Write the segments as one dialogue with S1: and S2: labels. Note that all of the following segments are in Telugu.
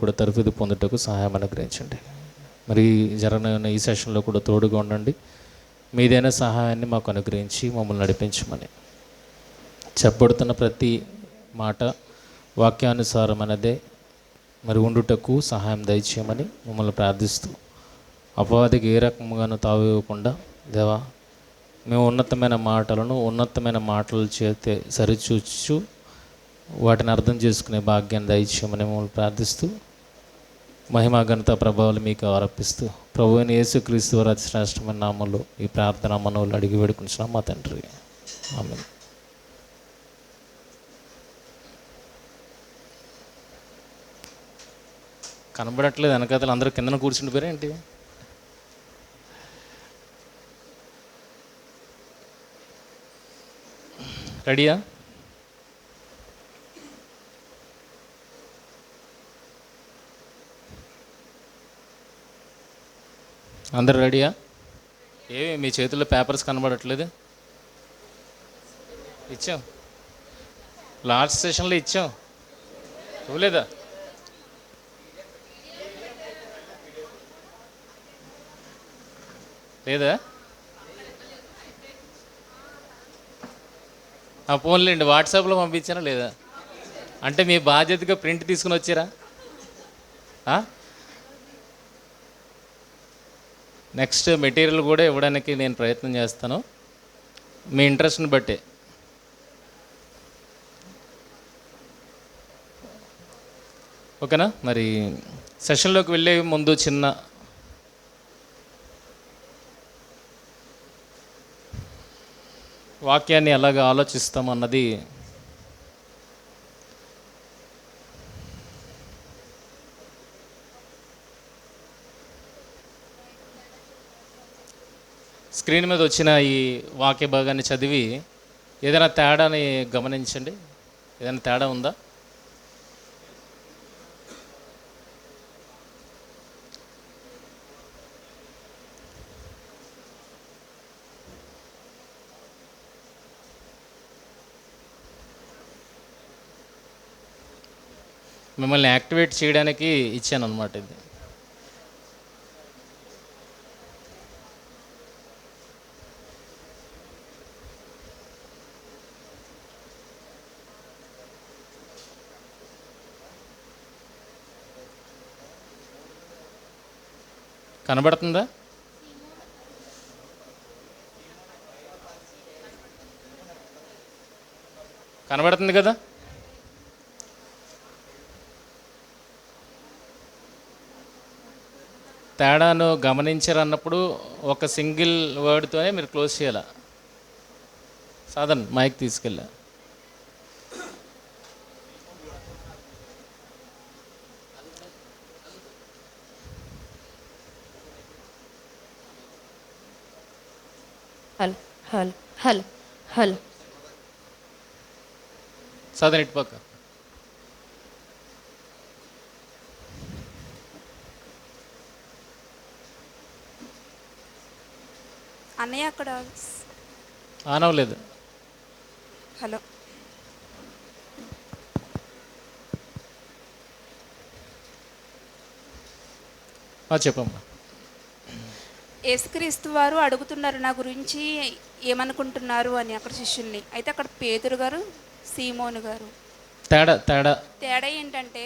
S1: కూడా తరఫీదు పొందుటకు సహాయం అనుగ్రహించండి. మరి జరగనున్న ఈ సెషన్లో కూడా తోడుగా ఉండండి. మీదైన సహాయాన్ని మాకు అనుగ్రహించి మమ్మల్ని నడిపించమని, చెప్పబడుతున్న ప్రతి మాట వాక్యానుసారమైనదే మరి ఉండుటకు సహాయం దయచేయమని మమ్మల్ని ప్రార్థిస్తూ, అపవాదికి ఏ రకంగానూ తావివ్వకుండా దేవా, మేము ఉన్నతమైన మాటల చేతే సరిచూచు వాటిని అర్థం చేసుకునే భాగ్యాన్ని దయచేయమని మమ్మల్ని ప్రార్థిస్తూ, మహిమా ఘనత ప్రభావాలు మీకు ఆరోపిస్తూ ప్రభువైన యేసుక్రీస్తు వారి అతి శ్రేష్టమైన నామంలో ఈ ప్రార్థన మనవులు అడిగి వేడుకుంటున్నాం మా తండ్రి, ఆమేన్. కనబడట్లేదు వెనకాతలు అందరూ కిందన కూర్చుండిపోయారు ఏంటి? రెడీయా? అందరు రెడీయా? ఏమి మీ చేతుల్లో పేపర్స్ కనబడట్లేదు? ఇచ్చాం, లాస్ట్ సెషన్లో ఇచ్చాం, ఇవ్వలేదా? లేదా? ఫోన్లేండి, వాట్సాప్లో పంపించారా లేదా? అంటే మీ బాధ్యతగా ప్రింట్ తీసుకుని వచ్చారా? నెక్స్ట్ మెటీరియల్ కూడా ఇవ్వడానికి నేను ప్రయత్నం చేస్తాను, మీ ఇంట్రెస్ట్ని బట్టే. ఓకేనా? మరి సెషన్లోకి వెళ్ళే ముందు చిన్న వాక్యాన్ని ఎలాగ ఆలోచిస్తామన్నది స్క్రీన్ మీద వచ్చిన ఈ వాక్య భాగాన్ని చదివి ఏదైనా తేడాని గమనించండి. ఏదైనా తేడా ఉందా? మిమ్మల్ని యాక్టివేట్ చేయడానికి ఇచ్చాను అనమాట ఇది. కనబడుతుందా? కనబడుతుంది కదా? తేడాను గమనించారన్నప్పుడు ఒక సింగిల్ వర్డ్తోనే మీరు క్లోజ్ చేయాల. సాధన్ మైక్ తీసుకెళ్ళా.
S2: హల్ హల్ హల్ హల్
S1: సాధన్ ఇటు పక్క.
S3: అన్నయ్య అక్కడ
S1: ఆన్ అవ్వలేదు.
S3: హలో,
S1: చెప్పమ్మా.
S3: యేసుక్రీస్తు వారు అడుగుతున్నారు నా గురించి ఏమనుకుంటున్నారు అని అక్కడ శిష్యుల్ని. అయితే అక్కడ పేతురు గారు, సీమోను గారు.
S1: తేడా
S3: తేడా ఏంటంటే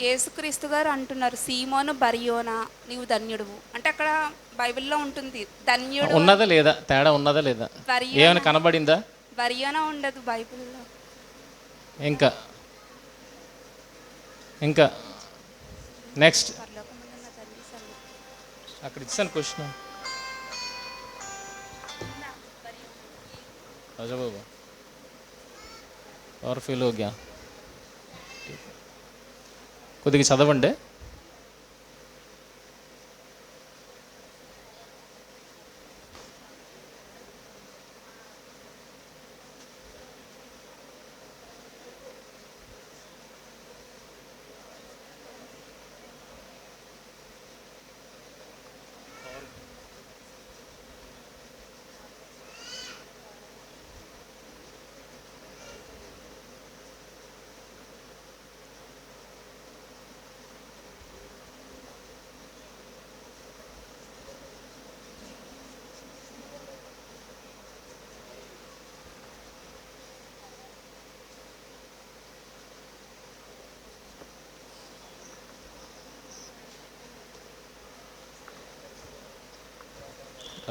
S3: యేసుక్రీస్తు గారు అంటున్నారు, సీమోను బరియోనా నీవు ధన్యుడువు అంటే అక్కడ బైబిల్లో ఉంటుంది ధన్యుడు
S1: ఉన్నదా లేదా? తేడా ఉన్నదా లేదా? ఏమైనా కనబడిందా?
S3: బరియోనా ఉండదు బైబిల్లో.
S1: ఇంకా నెక్స్ట్ అక్కడ ఇచ్చాను క్వశ్చన్. రాజా బాబు और फील हो गया. కొద్దిగా చదవండి.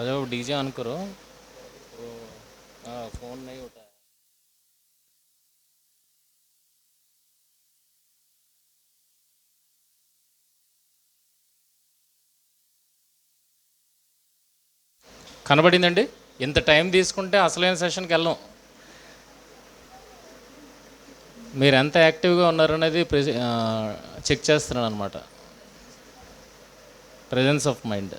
S1: अरे वो डीजे ऑन करो वो फ़ोन नहीं उठा కనబడిందండి. ఇంత టైం తీసుకుంటే అసలైన సెషన్కి వెళ్ళాం. మీరు ఎంత యాక్టివ్గా ఉన్నారనేది చెక్ చేస్తున్నాను అనమాట. Presence of mind.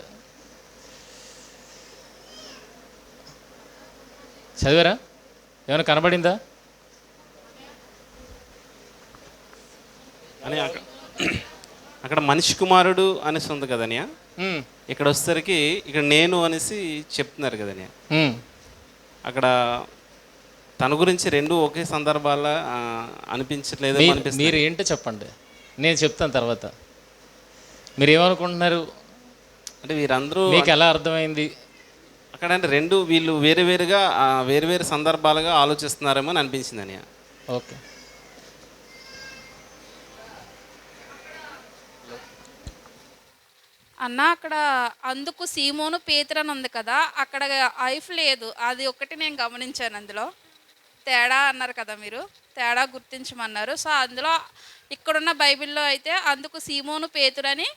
S1: చదివారా? ఏమైనా కనబడిందా?
S4: అని అక్కడ మనిషి కుమారుడు అనేసి ఉంది కదనియా. ఇక్కడ వచ్చేసరికి ఇక్కడ నేను అనేసి చెప్తున్నారు కదనియా. అక్కడ తన గురించి రెండు ఒకే సందర్భాల అనిపించట్లేదు.
S1: మీరు ఏంటో చెప్పండి, నేను చెప్తాను తర్వాత. మీరు ఏమనుకుంటున్నారు
S4: అంటే వీరందరూ
S1: మీకు ఎలా అర్థమైంది?
S4: అక్కడ అంటే రెండు వీళ్ళు వేరు వేరు సందర్భాలుగా ఆలోచిస్తున్నారేమో అని అనిపించింది అని.
S1: ఓకే,
S3: అన్న అక్కడ అందుకు సీమోను పేతురు అని ఉంది కదా, అక్కడ ఐఫ్ లేదు. అది ఒకటి నేను గమనించాను. అందులో తేడా అన్నారు కదా, మీరు తేడా గుర్తించమన్నారు. సో అందులో ఇక్కడున్న బైబిల్లో అయితే అందుకు సీమోను పేతురు అని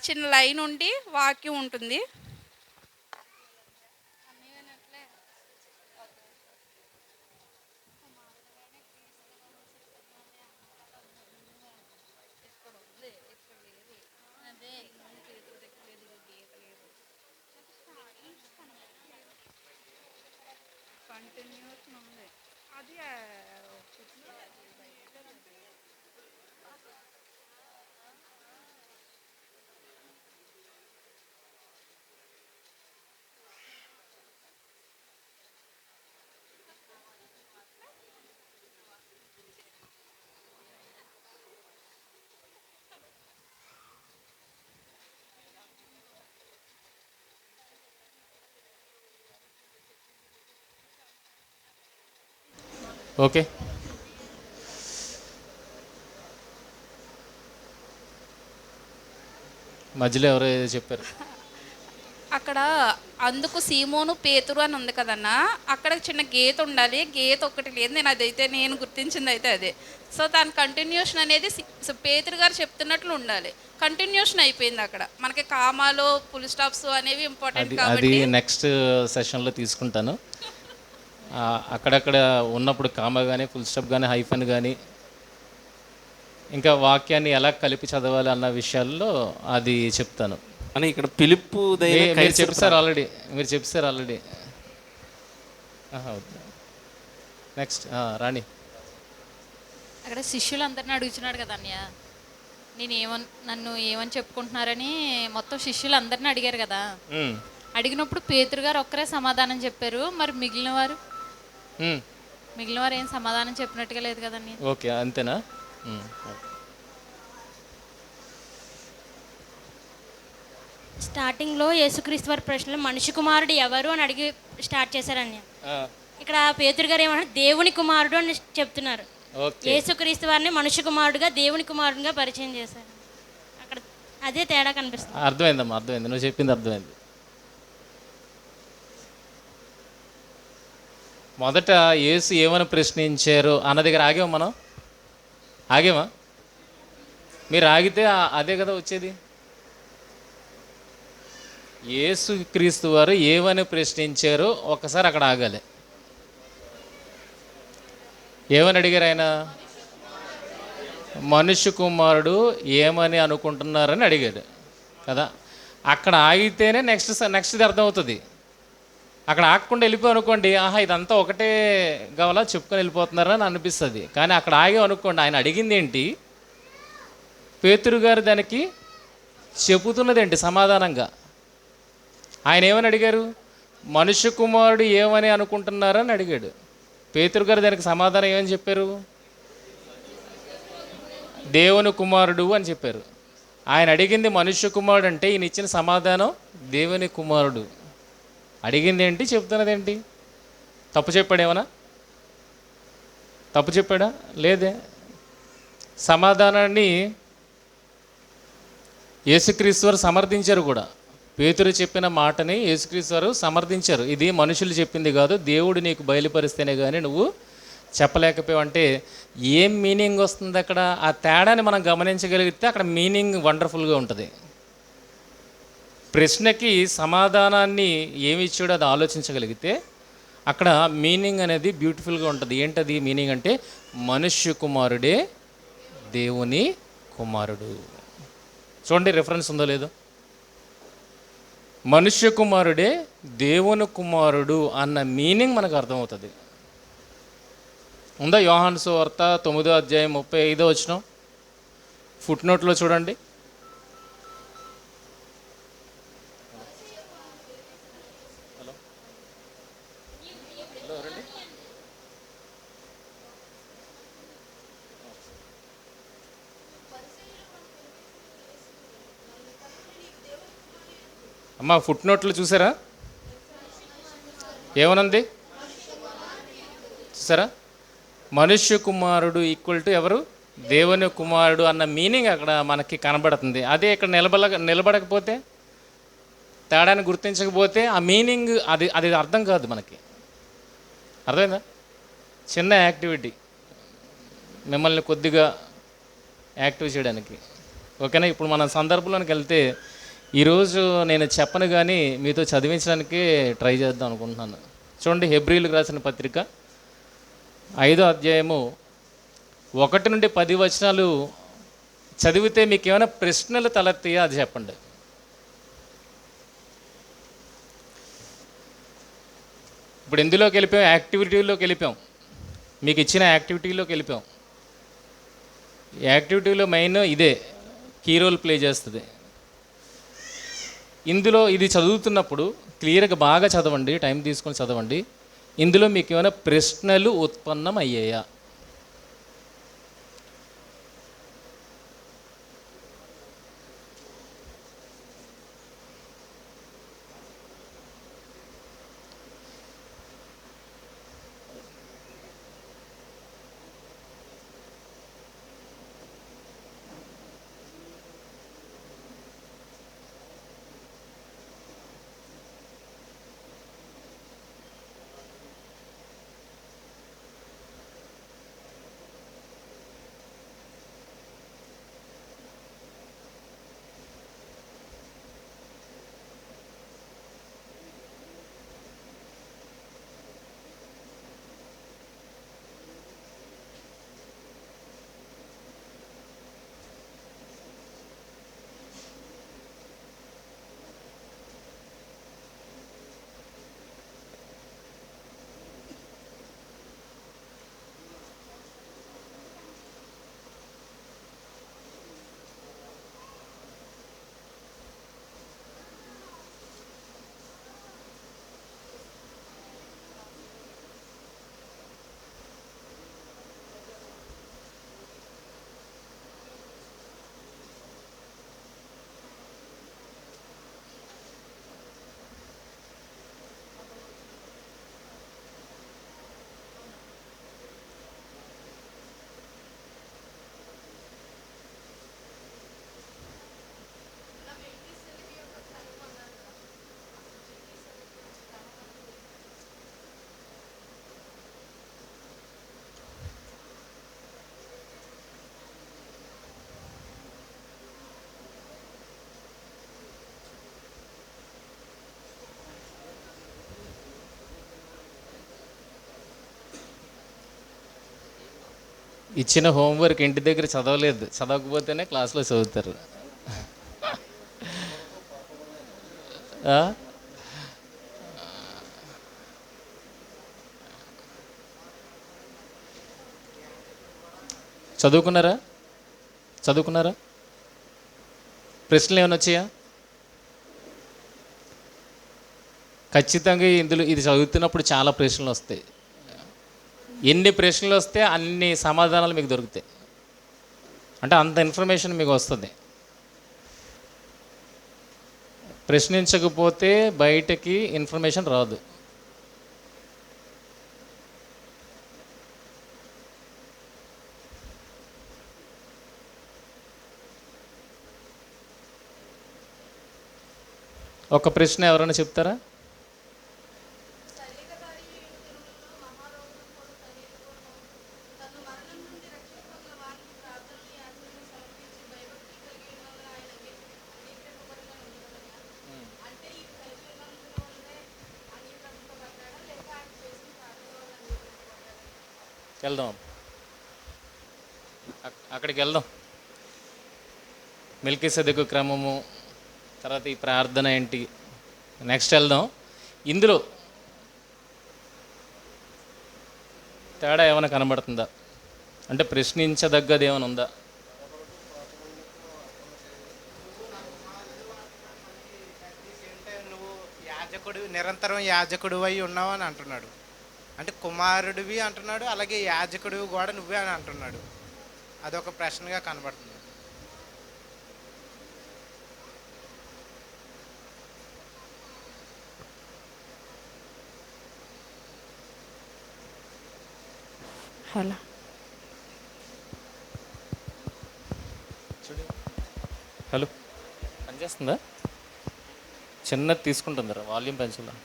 S3: చిన్న లైన్ ఉండి వాక్యం ఉంటుంది.
S1: ఓకే. మధ్యలో ఎవరో ఏదో చెప్పారు.
S3: అక్కడ అందుకు సీమోను పేతురు అని ఉంది కదన్నా, అక్కడ చిన్న గీత ఉండాలి. గీత ఒకటి లేదు. నేను గుర్తించింది అయితే అదే. సో దాని కంటిన్యూషన్ అనేది పేతురు గారు చెప్తున్నట్లు ఉండాలి. కంటిన్యూషన్ అయిపోయింది అక్కడ. మనకి కామాలు ఫుల్ స్టాప్స్ అనేవి ఇంపార్టెంట్ కాబట్టి
S1: అది నెక్స్ట్ సెషన్లో తీసుకుంటాను. అక్కడక్కడ ఉన్నప్పుడు కామా కానీ ఫుల్ స్టాప్ కానీ హైఫన్ కానీ ఇంకా వాక్యాన్ని ఎలా కలిపి చదవాలి అన్న విషయాల్లో అది చెప్తాను
S4: అని. ఇక్కడ పిలుపు
S1: మీరు చెప్పారు ఆల్రెడీ. నెక్స్ట్ రాణి.
S2: అక్కడ శిష్యులందరిని అడుగుతున్నాడు కదా అన్నయ్య, నన్ను ఏమని చెప్పుకుంటున్నారని మొత్తం శిష్యులందరిని అడిగారు కదా. అడిగినప్పుడు పేతురు గారు ఒక్కరే సమాధానం చెప్పారు. మరి మిగిలిన వారు ఏం సమాధానం చెప్పినట్టుగా లేదు కదండి.
S1: ఓకే, అంతేనా?
S5: స్టార్టింగ్లో యేసుక్రీస్తు వారి ప్రశ్నలు మనిషి కుమారుడు ఎవరు అని అడిగి స్టార్ట్ చేశారని. ఇక్కడ పేతురు గారు ఏమన్నా దేవుని కుమారుడు అని చెప్తున్నారు. యేసుక్రీస్తు వారిని మనిషి కుమారుడుగా దేవుని కుమారుడుగా పరిచయం చేశారు. అక్కడ అదే తేడా కనిపిస్తుంది.
S1: అర్థమైందమ్మా, అర్థమైంది. నువ్వు చెప్పింది అర్థమైంది. మొదట యేసు ఏమని ప్రశ్నించారు అన్న దగ్గర ఆగేమా? మీరు ఆగితే అదే కదా వచ్చేది. యేసు క్రీస్తు వారు ఏమని ప్రశ్నించారో ఒకసారి అక్కడ ఆగాలి. ఏమని అడిగారు ఆయన? మనుష్య కుమారుడు ఏమని అనుకుంటున్నారని అడిగారు కదా. అక్కడ ఆగితేనే నెక్స్ట్ది అర్థమవుతుంది. అక్కడ ఆగకుండా వెళ్ళిపోయి అనుకోండి, ఇదంతా ఒకటే కావాలా చెప్పుకొని వెళ్ళిపోతున్నారని అనిపిస్తుంది. కానీ అక్కడ ఆగి అనుకోండి, ఆయన అడిగింది ఏంటి, పేతురు గారు దానికి చెబుతున్నది ఏంటి సమాధానంగా. ఆయన ఏమని అడిగారు? మనుష్య కుమారుడు ఏమని అనుకుంటున్నారని అడిగాడు. పేతురు గారు దానికి సమాధానం ఏమని చెప్పారు? దేవుని కుమారుడు అని చెప్పారు. ఆయన అడిగింది మనుష్య కుమారుడు అంటే ఈయన ఇచ్చిన సమాధానం దేవుని కుమారుడు. అడిగింది ఏంటి, చెప్తున్నది ఏంటి? తప్పు చెప్పాడేమన్నా? తప్పు చెప్పాడా? లేదే. సమాధానాన్ని యేసుక్రీస్తు వారు సమర్థించారు కూడా. పేతురు చెప్పిన మాటని యేసుక్రీస్తు వారు సమర్థించారు. ఇది మనుషులు చెప్పింది కాదు, దేవుడు నీకు బయలుపరిస్తేనే కానీ నువ్వు చెప్పలేకపోయావు. అంటే ఏం మీనింగ్ వస్తుంది అక్కడ, ఆ తేడాని మనం గమనించగలిగితే అక్కడ మీనింగ్ వండర్ఫుల్గా ఉంటుంది. ప్రశ్నకి సమాధానాన్ని ఏమి ఇచ్చాడో అది ఆలోచించగలిగితే అక్కడ మీనింగ్ అనేది బ్యూటిఫుల్గా ఉంటుంది. ఏంటది మీనింగ్ అంటే, మనుష్య కుమారుడే దేవుని కుమారుడు. చూడండి రిఫరెన్స్ ఉందో లేదో. మనుష్య కుమారుడే దేవుని కుమారుడు అన్న మీనింగ్ మనకు అర్థమవుతుంది. ఉందా? యోహాను సువార్త 9:35 ఫుట్ నోట్లో చూడండి. అమ్మ ఫుట్ నోట్లు చూసారా? ఏమనుంది చూసారా? మనుష్య కుమారుడు ఈక్వల్ టు ఎవరు? దేవుని కుమారుడు అన్న మీనింగ్ అక్కడ మనకి కనబడుతుంది. అదే ఇక్కడ నిలబడకపోతే, తేడాన్ని గుర్తించకపోతే ఆ మీనింగ్ అది అది అర్థం కాదు మనకి. అర్థమైందా? చిన్న యాక్టివిటీ మిమ్మల్ని కొద్దిగా యాక్టివ్ చేయడానికి, ఓకేనా? ఇప్పుడు మన సందర్భంలోకి వెళ్తే ఈరోజు నేను చెప్పను కానీ మీతో చదివించడానికి ట్రై చేద్దాం అనుకుంటున్నాను. చూడండి, హెబ్రీలకు రాసిన పత్రిక 5వ అధ్యాయము 1 నుండి 10 వచనాలు చదివితే మీకు ఏమైనా ప్రశ్నలు తలెత్తాయో అది చెప్పండి. ఇప్పుడు ఎందులోకి వెళ్ళిపోయాం? యాక్టివిటీలోకి వెళ్ళిపోయాం. మీకు ఇచ్చిన యాక్టివిటీలోకి వెళ్ళిపోయాం. యాక్టివిటీలో మెయిన్ ఇదే కీ రోల్ ప్లే చేస్తుంది. ఇందులో ఇది చదువుతున్నప్పుడు క్లియర్గా బాగా చదవండి, టైం తీసుకొని చదవండి. ఇందులో మీకు ఏమైనా ప్రశ్నలు ఉత్పన్నం అయ్యాయా? ఇచ్చిన హోంవర్క్ ఇంటి దగ్గర చదవలేదు, చదవకపోతేనే క్లాస్లో చదువుతారు. చదువుకున్నారా? ప్రశ్నలు ఏమైనా వచ్చాయా? ఖచ్చితంగా ఇందులో ఇది చదువుతున్నప్పుడు చాలా ప్రశ్నలు వస్తాయి. ఎన్ని ప్రశ్నలు వస్తే అన్ని సమాధానాలు మీకు దొరుకుతాయి. అంటే అంత ఇన్ఫర్మేషన్ మీకు వస్తుంది. ప్రశ్నించకపోతే బయటకి ఇన్ఫర్మేషన్ రాదు. ఒక ప్రశ్న ఎవరైనా చెప్తారా? వెళ్దాం, అక్కడికి వెళ్దాం. మెల్కీసెదెకు క్రమము, తర్వాత ఈ ప్రార్థన ఏంటి, నెక్స్ట్ వెళ్దాం. ఇందులో తేడా ఏమైనా కనబడుతుందా? అంటే ప్రశ్నించదగ్గది ఏమైనా ఉందా?
S6: నువ్వు యాజకుడు, నిరంతరం యాజకుడు అయి ఉన్నావు అని అంటున్నాడు. అంటే కుమారుడివి అంటున్నాడు, అలాగే యాజకుడివి కూడా నువ్వే అని అంటున్నాడు. అదొక ప్రశ్నగా కనబడుతుంది.
S3: హలో,
S1: హలో, పనిచేస్తుందా? చిన్నది తీసుకుంటుందా? వాల్యూమ్ పెంచాలా?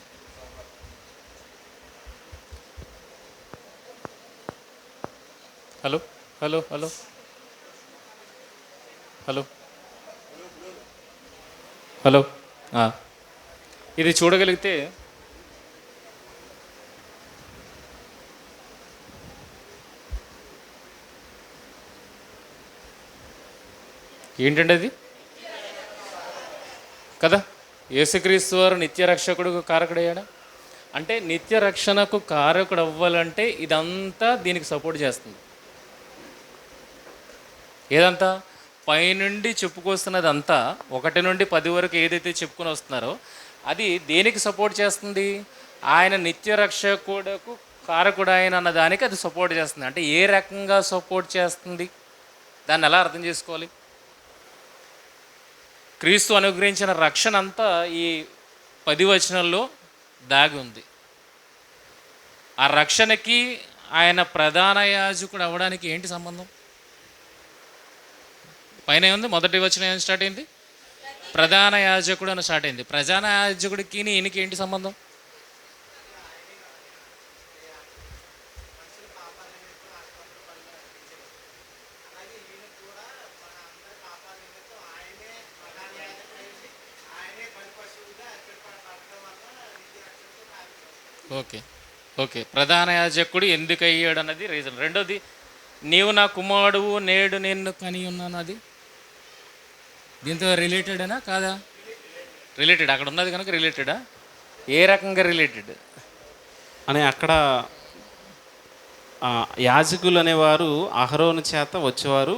S1: Hello hello hello hello hello, ఇది చూడగలిగితే ఏంటండి అది కదా? యేసుక్రీస్తు వారు నిత్య రక్షకుడు కారకుడయ్యాడా? అంటే నిత్య రక్షణకు కారకుడు అవ్వాలంటే ఇదంతా దీనికి సపోర్ట్ చేస్తుంది. ఏదంతా పైనుండి చెప్పుకొస్తున్నది అంతా 1 నుండి 10 వరకు ఏదైతే చెప్పుకొని వస్తున్నారో అది దేనికి సపోర్ట్ చేస్తుంది? ఆయన నిత్య రక్షకుడుకు కారకుడు ఆయన అన్న దానికి అది సపోర్ట్ చేస్తుంది. అంటే ఏ రకంగా సపోర్ట్ చేస్తుంది? దాన్ని ఎలా అర్థం చేసుకోవాలి? క్రీస్తు అనుగ్రహించిన రక్షణ అంతా ఈ 10 వచనాల్లో దాగి ఉంది. ఆ రక్షణకి ఆయన ప్రధాన యాజకుడు అవ్వడానికి ఏంటి సంబంధం? పైన ఏముంది? మొదటి వచనం ఏం స్టార్ట్ అయింది? ప్రధాన యాజకుడు అని స్టార్ట్ అయింది. ప్రధాన యాజకుడికి ఈయనకి ఏంటి సంబంధం? ఓకే ఓకే, ప్రధాన యాజకుడు ఎందుకు అయ్యాడు అన్నది రీజన్. రెండోది, నీవు నా కుమారుడువు నేడు నేను కని ఉన్నాను, అది దీంతో రిలేటెడేనా కాదా? రిలేటెడ్, అక్కడ ఉన్నది కనుక రిలేటెడా? ఏ రకంగా రిలేటెడ్
S4: అని అక్కడ యాజకులు అనేవారు అహరోను చేత వచ్చేవారు.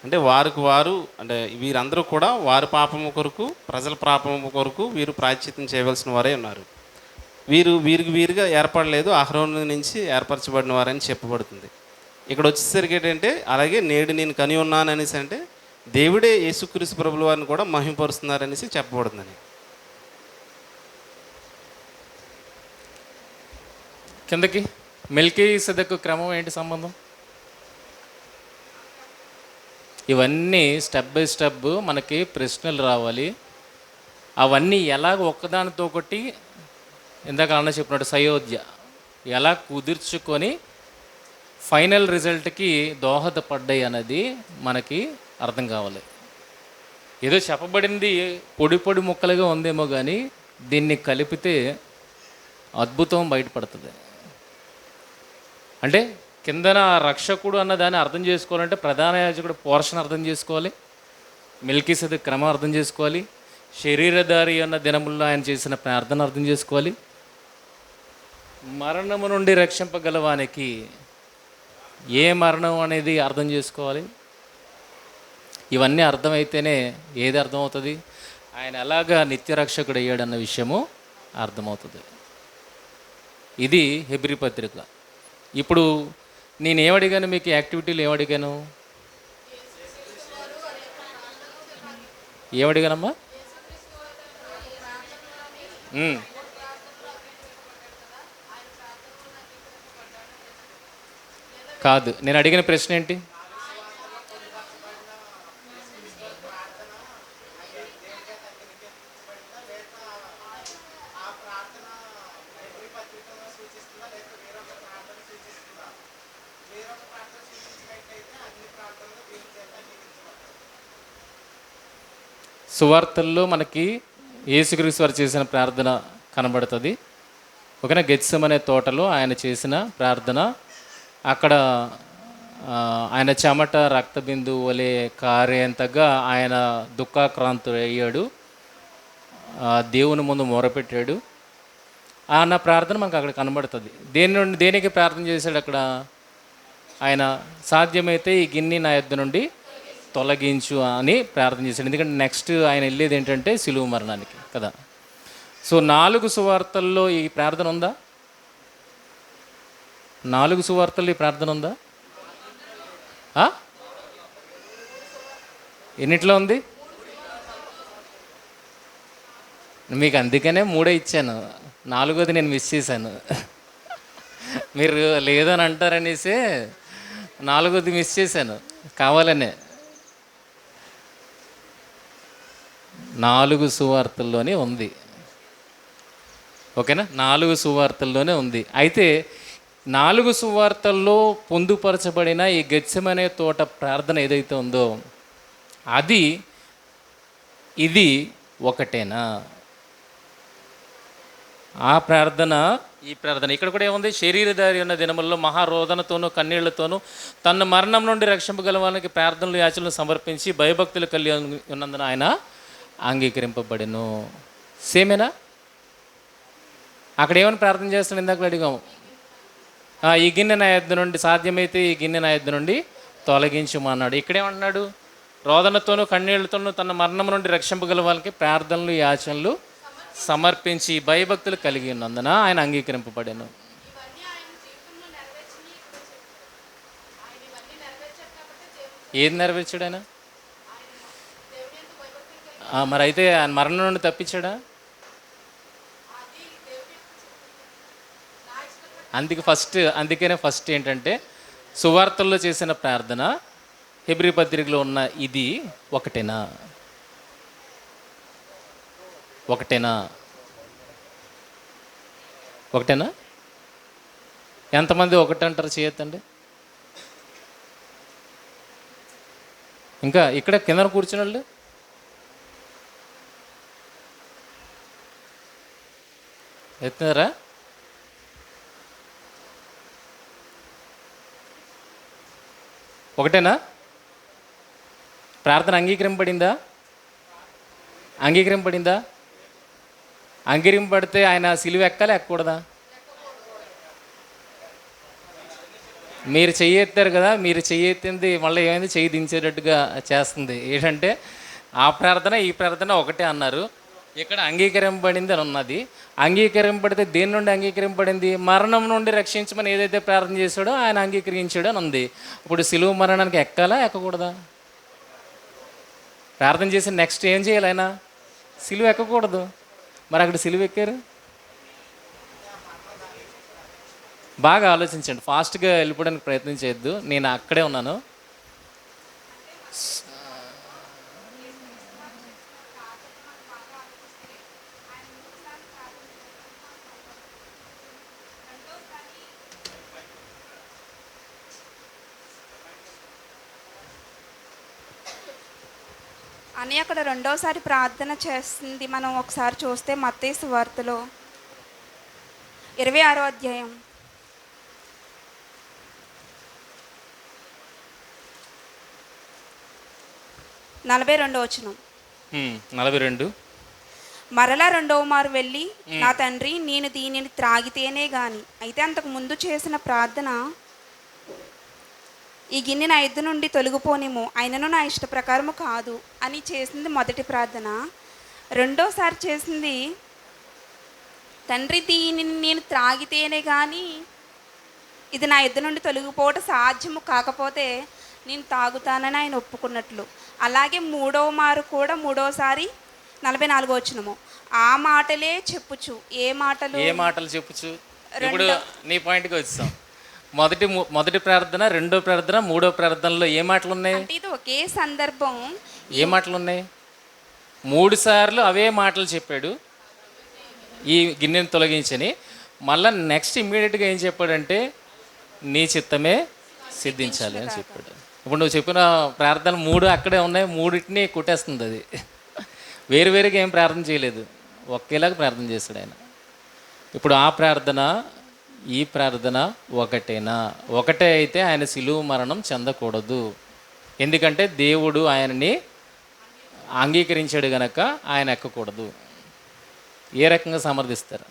S4: అంటే వారికి వారు, అంటే వీరందరూ కూడా వారి పాపము కొరకు, ప్రజల పాపము కొరకు వీరు ప్రాయశ్చిత్తం చేయవలసిన వారే ఉన్నారు. వీరికి వీరుగా ఏర్పడలేదు, అహరోను నుంచి ఏర్పరచబడిన వారని చెప్పబడుతుంది. ఇక్కడ వచ్చేసరికి ఏంటంటే, అలాగే నేడు నేను కని ఉన్నాను అనేసి అంటే దేవుడే యేసుక్రీస్తు ప్రభుల వారిని కూడా మహిమపరుస్తున్నారనేసి చెప్పబడుతుందని.
S1: కిందకి మెల్కీసెదెకు క్రమం ఏంటి సంబంధం? ఇవన్నీ స్టెప్ బై స్టెప్ మనకి ప్రశ్నలు రావాలి. అవన్నీ ఎలాగ ఒక్కదానితో ఒకటి, ఇందాక అన్న చెప్పినట్టు సయోధ్య ఎలా కుదుర్చుకొని ఫైనల్ రిజల్ట్కి దోహదపడ్డాయి అన్నది మనకి అర్థం కావాలి. ఏదో చెప్పబడింది పొడి పొడి ముక్కలుగా ఉందేమో కానీ దీన్ని కలిపితే అద్భుతం బయటపడుతుంది. అంటే కిందన రక్షకుడు అన్న దాన్ని అర్థం చేసుకోవాలంటే ప్రధాన యాజకుడు పోర్షన్ అర్థం చేసుకోవాలి, మెల్కీసెదెకు క్రమం అర్థం చేసుకోవాలి, శరీరధారి అన్న దినముల్లో ఆయన చేసిన ప్రార్థన అర్థం చేసుకోవాలి, మరణము నుండి రక్షింపగలవానికి ఏ మరణం అనేది అర్థం చేసుకోవాలి. ఇవన్నీ అర్థమైతేనే ఏది అర్థమవుతుంది? ఆయన ఎలాగా నిత్య రక్షకుడు అయ్యాడన్న విషయము అర్థమవుతుంది. ఇది హెబ్రీ పత్రిక. ఇప్పుడు నేను ఏమడిగాను మీకు? యాక్టివిటీలు ఏమడిగాను? ఏమడిగానమ్మా? కాదు, నేను అడిగిన ప్రశ్న ఏంటి? సువార్తల్లో మనకి యేసుక్రీస్తు వారు చేసిన ప్రార్థన కనబడుతుంది. ఓకేనా. గెత్సెమనే తోటలో ఆయన చేసిన ప్రార్థన, అక్కడ ఆయన చెమట రక్తబిందువు వలె కారేంతగా ఆయన దుఃఖాక్రాంతుడు అయ్యాడు, దేవుని ముందు మొరపెట్టాడు అన్న ప్రార్థన మనకు అక్కడ కనబడుతుంది. దేనికి ప్రార్థన చేశాడు అక్కడ? ఆయన సాధ్యమైతే ఈ గిన్నె నా యొద్ద నుండి తొలగించు అని ప్రార్థన చేశాడు. ఎందుకంటే నెక్స్ట్ ఆయన వెళ్ళేది ఏంటంటే సిలువ మరణానికి కదా. సో 4 సువార్తల్లో ఈ ప్రార్థన ఉందా? 4 సువార్తల్లో ఈ ప్రార్థన ఉందా? ఎన్నిట్లో ఉంది? మీకు అందుకనే 3 ఇచ్చాను, 4వది నేను మిస్ చేశాను. మీరు లేదని అంటారనేసి 4వది మిస్ చేశాను కావాలనే. 4 సువార్తల్లోనే ఉంది. ఓకేనా. 4 సువార్తల్లోనే ఉంది. అయితే 4 సువార్తల్లో పొందుపరచబడిన ఈ గెత్సెమనే తోట ప్రార్థన ఏదైతే ఉందో అది ఇది ఒకటేనా? ఆ ప్రార్థన ఈ ప్రార్థన ఇక్కడ కూడా ఏముంది? శరీరధారి ఉన్న దినముల్లో మహారోదనతోనూ కన్నీళ్లతోనూ తన మరణం నుండి రక్షింపగలవానికి ప్రార్థనలు యాచనలు సమర్పించి భయభక్తులు కలిగి ఉన్నందున ఆయన అంగీకరింపబడెను. సేమేనా? అక్కడ ఏమని ప్రార్థన చేస్తాను? ఇందాక అడిగాము, ఈ గిన్నె నా యొద్ద నుండి సాధ్యమైతే ఈ గిన్నె నా యొద్ద నుండి తొలగించుమన్నాడు. ఇక్కడేమన్నాడు? రోదనతోనూ కన్నీళ్లతోనూ తన మరణం నుండి రక్షింపగల వాళ్ళకి ప్రార్థనలు యాచనలు సమర్పించి భయభక్తులు కలిగి ఉన్నందున ఆయన అంగీకరింపబడెను. ఏది నెరవేర్చాడు ఆయన? మరి అయితే ఆయన మరణం నుండి తప్పించాడా? అందుకనే ఫస్ట్ ఏంటంటే సువార్తల్లో చేసిన ప్రార్థన, హెబ్రీ పత్రికలో ఉన్న ఇది ఒకటేనా? ఒకటేనా? ఎంతమంది ఒకటి అంటారు? చేయొద్దండి. ఇంకా ఇక్కడ కింద కూర్చున్న వాళ్ళు ఎత్తున్నారా? ఒకటేనా? ప్రార్థన అంగీకరింపబడిందా? అంగీకరింపబడితే ఆయన సిలువ ఎక్కాలి, ఎక్కకూడదా? మీరు చెయ్యి ఎత్తారు కదా, మీరు చెయ్యి ఎత్తింది మళ్ళీ ఏమైంది? చెయ్యి దించేటట్టుగా చేస్తుంది. ఏంటంటే ఆ ప్రార్థన ఈ ప్రార్థన ఒకటే అన్నారు. ఇక్కడ అంగీకరింపబడింది అని ఉన్నది. అంగీకరింపబడితే దేని నుండి అంగీకరింపబడింది? మరణం నుండి రక్షించమని ఏదైతే ప్రార్థన చేశాడో ఆయన అంగీకరించాడు అని ఉంది. ఇప్పుడు సిలువ మరణానికి ఎక్కాలా, ఎక్కకూడదా? ప్రార్థన చేసి నెక్స్ట్ ఏం చేయాలి? ఆయన సిలువ ఎక్కకూడదు. మరి అక్కడ సిలువ ఎక్కారు. బాగా ఆలోచించండి, ఫాస్ట్గా వెళ్ళిపోవడానికి ప్రయత్నం చేయొద్దు. నేను అక్కడే ఉన్నాను.
S7: అని అక్కడ రెండోసారి ప్రార్థన చేస్తుంది. మనం ఒకసారి చూస్తే మత్తయి సువార్తలో 26వ అధ్యాయం 42వ వచనం.
S1: 42.
S7: మరలా రెండవ మారు వెళ్ళి, నా తండ్రి, నేను దీనిని త్రాగితేనే గాని, అయితే అంతకు ముందు చేసిన ప్రార్థన, ఈ గిన్నె నా ఎద్దు నుండి తొలగిపోనేమో, అయినను నా ఇష్ట ప్రకారము కాదు అని చేసింది మొదటి ప్రార్థన. రెండోసారి చేసింది, తండ్రి, దీనిని నేను త్రాగితేనే కానీ ఇది నా ఎద్దు నుండి తొలగిపోవటం సాధ్యము కాకపోతే నేను తాగుతానని ఆయన ఒప్పుకున్నట్లు. అలాగే మూడవ మారు కూడా మూడోసారి 44వ వచనము, ఆ మాటలే చెప్పుచు. ఏ మాటలు
S1: చెప్పుచు? ఇప్పుడు నీ పాయింట్కి వచ్చాం. మొదటి ప్రార్థన, రెండో ప్రార్థన, మూడో ప్రార్థనలో ఏ మాటలు ఉన్నాయి?
S7: ఇది ఒకే సందర్భం.
S1: ఏ మాటలు ఉన్నాయి? 3 సార్లు అవే మాటలు చెప్పాడు, ఈ గిన్నెను తొలగించని. మళ్ళీ నెక్స్ట్ ఇమ్మీడియట్గా ఏం చెప్పాడంటే, నీ చిత్తమే సిద్ధించాలి అని చెప్పాడు. ఇప్పుడు నువ్వు చెప్పిన ప్రార్థన 3 అక్కడే ఉన్నాయి, 3టిని కొట్టేస్తుంది అది. వేరువేరుగా ఏం ప్రార్థన చేయలేదు, ఒకేలాగా ప్రార్థన చేశాడు ఆయన. ఇప్పుడు ఆ ప్రార్థన ఈ ప్రార్థన ఒకటేనా? ఒకటే అయితే ఆయన శిలువ మరణం చెందకూడదు. ఎందుకంటే దేవుడు ఆయనని అంగీకరించాడు గనక ఆయన ఎక్కకూడదు. ఏ రకంగా సమర్థిస్తారు?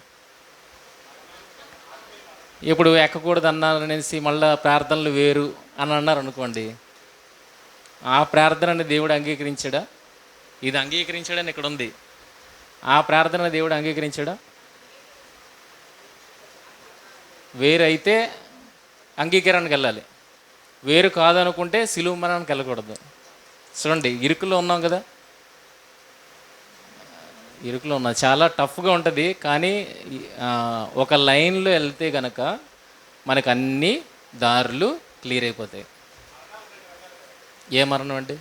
S1: ఇప్పుడు ఎక్కకూడదు అన్నారనేసి మళ్ళీ ప్రార్థనలు వేరు అని అన్నారు అనుకోండి, ఆ ప్రార్థనని దేవుడు అంగీకరించాడా? ఇది అంగీకరించాడని ఇక్కడ ఉంది, ఆ ప్రార్థన దేవుడు అంగీకరించాడా? వేరైతే అంగీకారానికి వెళ్ళాలి, వేరు కాదనుకుంటే సిలువ మరణానికి వెళ్ళకూడదు. చూడండి, ఇరుకులో ఉన్నాం కదా, ఇరుకులో ఉన్నాం, చాలా టఫ్గా ఉంటుంది. కానీ ఒక లైన్లో వెళ్తే కనుక మనకు అన్ని దారులు క్లియర్ అయిపోతాయి. ఏ మరణం అండి?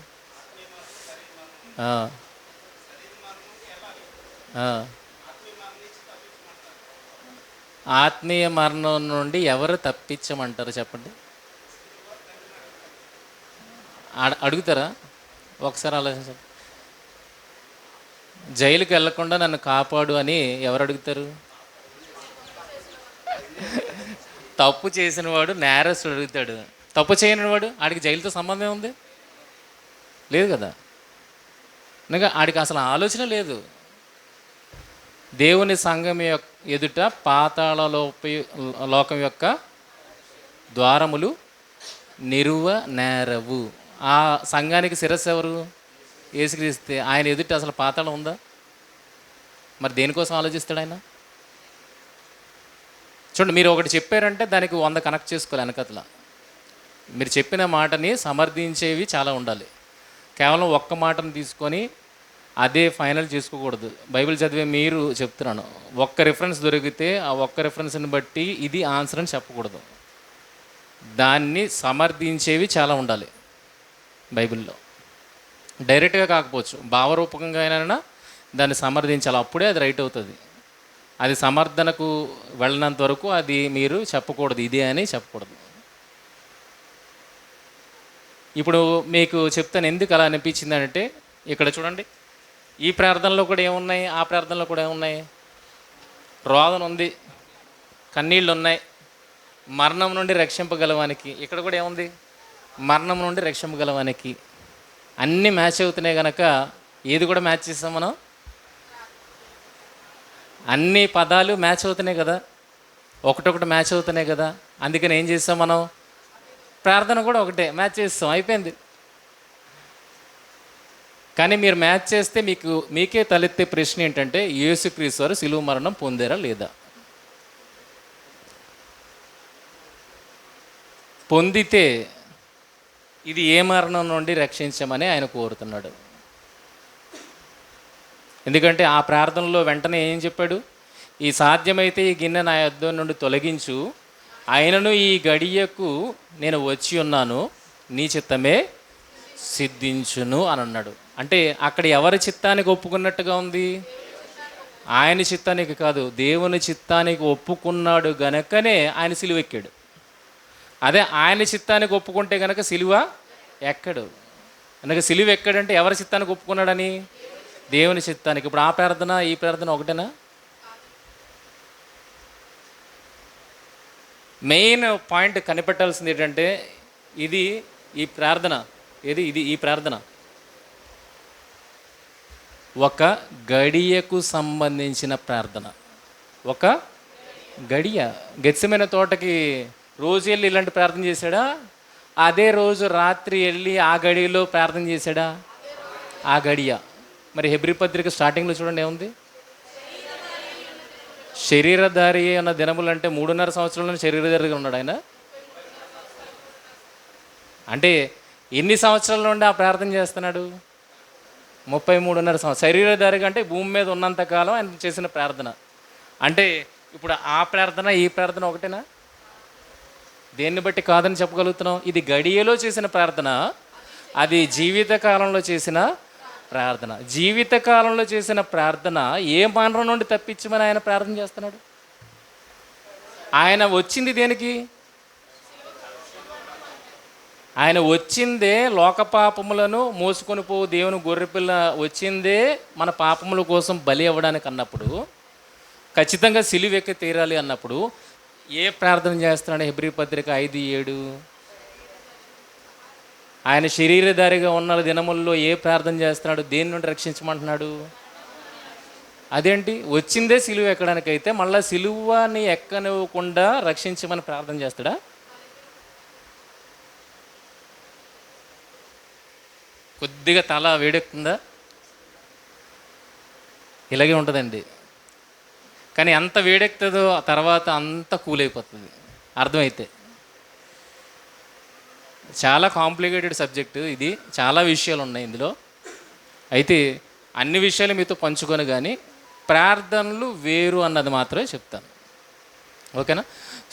S1: ఆత్మీయ మరణం నుండి ఎవరు తప్పించమంటారు చెప్పండి? అడుగుతారా? ఒకసారి ఆలోచించండి. జైలుకి వెళ్ళకుండా నన్ను కాపాడు అని ఎవరు అడుగుతారు? తప్పు చేసిన వాడు, నేరస్తుడు అడుగుతాడు. తప్పు చేయని వాడు, ఆడికి జైలుతో సంబంధం ఉంది? లేదు కదా. ఇంకా ఆడికి అసలు ఆలోచన లేదు. దేవుని సంఘం ఎదుట పాతాళ లోకం యొక్క ద్వారములు నిరువ నేరవు. ఆ సంఘానికి శిరస్సు ఎవరు? యేసుక్రీస్తే. ఆయన ఎదుట అసలు పాతాళం ఉందా? మరి దేనికోసం ఆలోచిస్తాడు ఆయన? చూడండి, మీరు ఒకటి చెప్పారంటే దానికి 100 కనెక్ట్ చేసుకోవాలి వెనకట్ల. మీరు చెప్పిన మాటని సమర్థించేవి చాలా ఉండాలి. కేవలం ఒక్క మాటను తీసుకొని అదే ఫైనల్ చేసుకోకూడదు. బైబిల్ చదివే మీరు చెప్తున్నాను, ఒక్క రిఫరెన్స్ దొరికితే ఆ ఒక్క రిఫరెన్స్ని బట్టి ఇది ఆన్సర్ అని చెప్పకూడదు. దాన్ని సమర్థించేవి చాలా ఉండాలి బైబిల్లో. డైరెక్ట్గా కాకపోవచ్చు, భావరూపకంగా అయినా దాన్ని సమర్థించాలి, అప్పుడే అది రైట్ అవుతుంది. అది సమర్థనకు వెళ్ళినంత వరకు అది మీరు చెప్పకూడదు, ఇదే అని చెప్పకూడదు. ఇప్పుడు మీకు చెప్తాను ఎందుకు అలా అనిపించింది అంటే, ఇక్కడ చూడండి, ఈ ప్రార్థనలో కూడా ఏమున్నాయి, ఆ ప్రార్థనలో కూడా ఏమున్నాయి? రోదన ఉంది, కన్నీళ్ళు ఉన్నాయి, మరణం నుండి రక్షింపగలవానికి. ఇక్కడ కూడా ఏముంది? మరణం నుండి రక్షింపగలవానికి. అన్నీ మ్యాచ్ అవుతున్నాయి కనుక ఏది కూడా మ్యాచ్ చేస్తాం మనం. అన్ని పదాలు మ్యాచ్ అవుతున్నాయి కదా, ఒకటొకటి మ్యాచ్ అవుతున్నాయి కదా. అందుకని ఏం చేస్తాం మనం? ప్రార్థన కూడా ఒకటే మ్యాచ్ చేస్తాం, అయిపోయింది. కానీ మీరు మ్యాచ్ చేస్తే మీకే తలెత్తే ప్రశ్న ఏంటంటే, యేసుక్రీస్తు వారు శిలువ మరణం పొందారా లేదా? పొందితే ఇది ఏ మరణం నుండి రక్షించమని ఆయన కోరుతున్నాడు. ఎందుకంటే ఆ ప్రార్థనలో వెంటనే ఏం చెప్పాడు? ఈ సాధ్యమైతే ఈ గిన్నె నా యొద్ద నుండి తొలగించు, ఆయనను ఈ గడియకు నేను వచ్చి ఉన్నాను, నీ చిత్తమే సిద్ధించును అని అన్నాడు. అంటే అక్కడ ఎవరి చిత్తానికి ఒప్పుకున్నట్టుగా ఉంది? ఆయన చిత్తానికి కాదు, దేవుని చిత్తానికి ఒప్పుకున్నాడు గనకనే ఆయన సిలువ ఎక్కాడు. అదే ఆయన చిత్తానికి ఒప్పుకుంటే కనుక సిలువ ఎక్కడు. అందుకే సిలువ ఎక్కడంటే ఎవరి చిత్తానికి ఒప్పుకున్నాడని? దేవుని చిత్తానికి. ఇప్పుడు ఆ ప్రార్థన ఈ ప్రార్థన ఒకటేనా? మెయిన్ పాయింట్ కనిపెట్టాల్సింది ఏంటంటే, ఈ ప్రార్థన ఈ ప్రార్థన ఒక గడియకు సంబంధించిన ప్రార్థన. ఒక గడియ. గెత్సెమనే తోటకి రోజు వెళ్ళి ఇలాంటి ప్రార్థన చేశాడా? అదే రోజు రాత్రి వెళ్ళి ఆ గడియలో ప్రార్థన చేశాడా? ఆ గడియ. మరి హెబ్రీ పత్రిక స్టార్టింగ్లో చూడండి ఏముంది? శరీరధారి అన్న దినములు అంటే 3.5 సంవత్సరాలను శరీరధారిగా ఉన్నాడు ఆయన. అంటే ఎన్ని సంవత్సరాల నుండి ఆ ప్రార్థన చేస్తున్నాడు? 33.5 సంవత్సరాలు. శరీరధారిగా అంటే భూమి మీద ఉన్నంతకాలం ఆయన చేసిన ప్రార్థన. అంటే ఇప్పుడు ఆ ప్రార్థన ఈ ప్రార్థన ఒకటేనా? దేన్ని బట్టి కాదని చెప్పగలుగుతున్నాం? ఇది గడియలో చేసిన ప్రార్థన, అది జీవితకాలంలో చేసిన ప్రార్థన. జీవితకాలంలో చేసిన ప్రార్థన ఏ మరణం నుండి తప్పించమని ఆయన ప్రార్థన చేస్తున్నాడు? ఆయన వచ్చింది దేనికి? ఆయన వచ్చిందే లోక పాపములను మోసుకొని పో దేవుని గొర్రెపిల్ల వచ్చిందే మన పాపముల కోసం బలి అవ్వడానికి అన్నప్పుడు, ఖచ్చితంగా సిలువెక్కి తీరాలి అన్నప్పుడు ఏ ప్రార్థన చేస్తున్నాడు? హెబ్రీ పత్రిక 5:7 ఆయన శరీరధారిగా ఉన్న దినముల్లో ఏ ప్రార్థన చేస్తున్నాడు? దేని నుండి రక్షించమంటున్నాడు? అదేంటి? వచ్చిందే సిలువ ఎక్కడానికైతే మళ్ళీ సిలువని ఎక్కనివ్వకుండా రక్షించమని ప్రార్థన చేస్తాడా? కొద్దిగా తల వేడెక్కుతుందా? ఇలాగే ఉంటుందండి. కానీ ఎంత వేడెక్కుతుందో ఆ తర్వాత అంత కూల్ అయిపోతుంది అర్థమైతే. చాలా కాంప్లికేటెడ్ సబ్జెక్టు ఇది, చాలా విషయాలు ఉన్నాయి ఇందులో. అయితే అన్ని విషయాలు మీతో పంచుకొని కానీ ప్రార్థనలు వేరు అన్నది మాత్రమే చెప్తాను, ఓకేనా?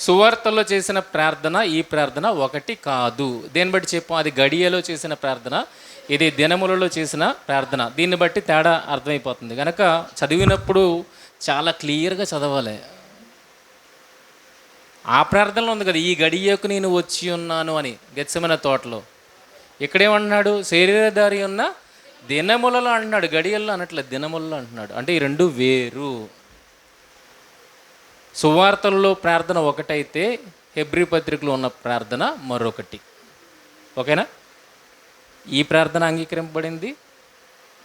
S1: సువార్తల్లో చేసిన ప్రార్థన ఈ ప్రార్థన ఒకటి కాదు. దేన్ని బట్టి చెప్పాం? అది గడియలో చేసిన ప్రార్థన, ఇది దినములలో చేసిన ప్రార్థన. దీన్ని బట్టి తేడా అర్థమైపోతుంది కనుక చదివినప్పుడు చాలా క్లియర్గా చదవాలి. ఆ ప్రార్థనలో ఉంది కదా, ఈ గడియకు నేను వచ్చి ఉన్నాను అని గెత్సెమనే తోటలో. ఇక్కడేమంటున్నాడు? శరీరధారి ఉన్న దినములలో అంటున్నాడు, గడియల్లో అనట్లేదు, దినములలో అంటున్నాడు. అంటే ఈ రెండు వేరు. సువార్తలలో ప్రార్థన ఒకటైతే హెబ్రీ పత్రికలో ఉన్న ప్రార్థన మరొకటి, ఓకేనా? ఈ ప్రార్థన అంగీకరింపబడింది,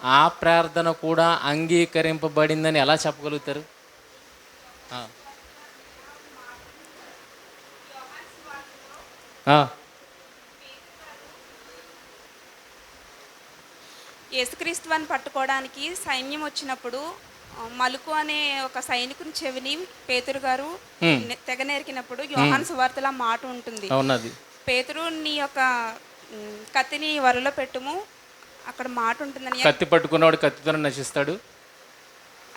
S1: ఆ ప్రార్థన కూడా అంగీకరింపబడిందని ఎలా చెప్పగలుగుతారు?
S7: యేసుక్రీస్తు అని పట్టుకోవడానికి సైన్యం వచ్చినప్పుడు మలుకు అనే ఒక సైనికుని చెవిని పేతురు గారు తెగ నేరికినప్పుడు యోహాను సువార్తలో మాట ఉంటుంది, పేతురు నీ యొక్క కత్తిని వరలో పెట్టుము, అక్కడ మాట ఉంటుందని.
S1: కత్తి పట్టుకున్నవాడు కత్తితో నశిస్తాడు.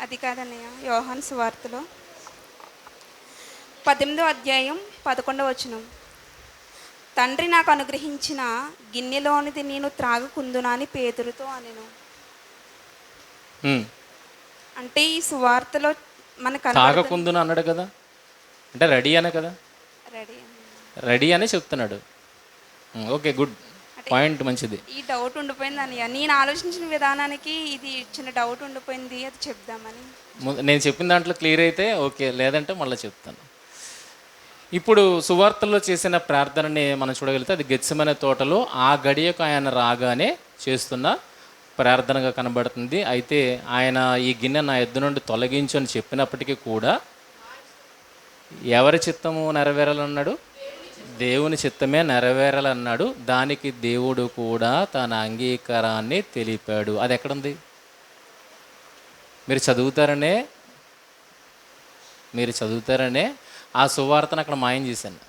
S7: అది కాదన్నయ్య, యోహాను సువార్తలో 18వ అధ్యాయం 11వ వచనం, తండ్రి నాకు అనుగ్రహించిన గిన్నెలోనిది నేను త్రాగుకుందునా అని పేతురుతో అనెను. అంటే ఈ సువార్తలో మనకు
S1: తాగకుందునా అన్నాడు కదా, అంటే రెడీ అనే కదా, రెడీ అనే చెప్తున్నాడు. ఓకే, గుడ్ పాయింట్, మంచిది.
S7: ఈ డౌట్ ఉండిపోయింది అన్నయ్య, నేను ఆలోచించిన విధానానికి ఇది చిన్న డౌట్ ఉండిపోయింది, అది చెప్దామని.
S1: నేను చెప్పిన దాంట్లో క్లియర్ అయితే ఓకే, లేదంటే మళ్ళీ చెప్తాను. ఇప్పుడు సువార్తల్లో చేసిన ప్రార్థనని మనం చూడగలిగితే అది గెత్సెమనే తోటలో ఆ గడియకు ఆయన రాగానే చేస్తున్న ప్రార్థనగా కనబడుతుంది. అయితే ఆయన ఈ గిన్నె నా ఎద్దు నుండి తొలగించు అని చెప్పినప్పటికీ కూడా ఎవరి చిత్తము నెరవేరాలన్నాడు? దేవుని చిత్తమే నెరవేరాలన్నాడు. దానికి దేవుడు కూడా తన అంగీకారాన్ని తెలిపాడు. అది ఎక్కడుంది? మీరు చదువుతారనే ఆ సువార్తను అక్కడ మాయం చేశాను.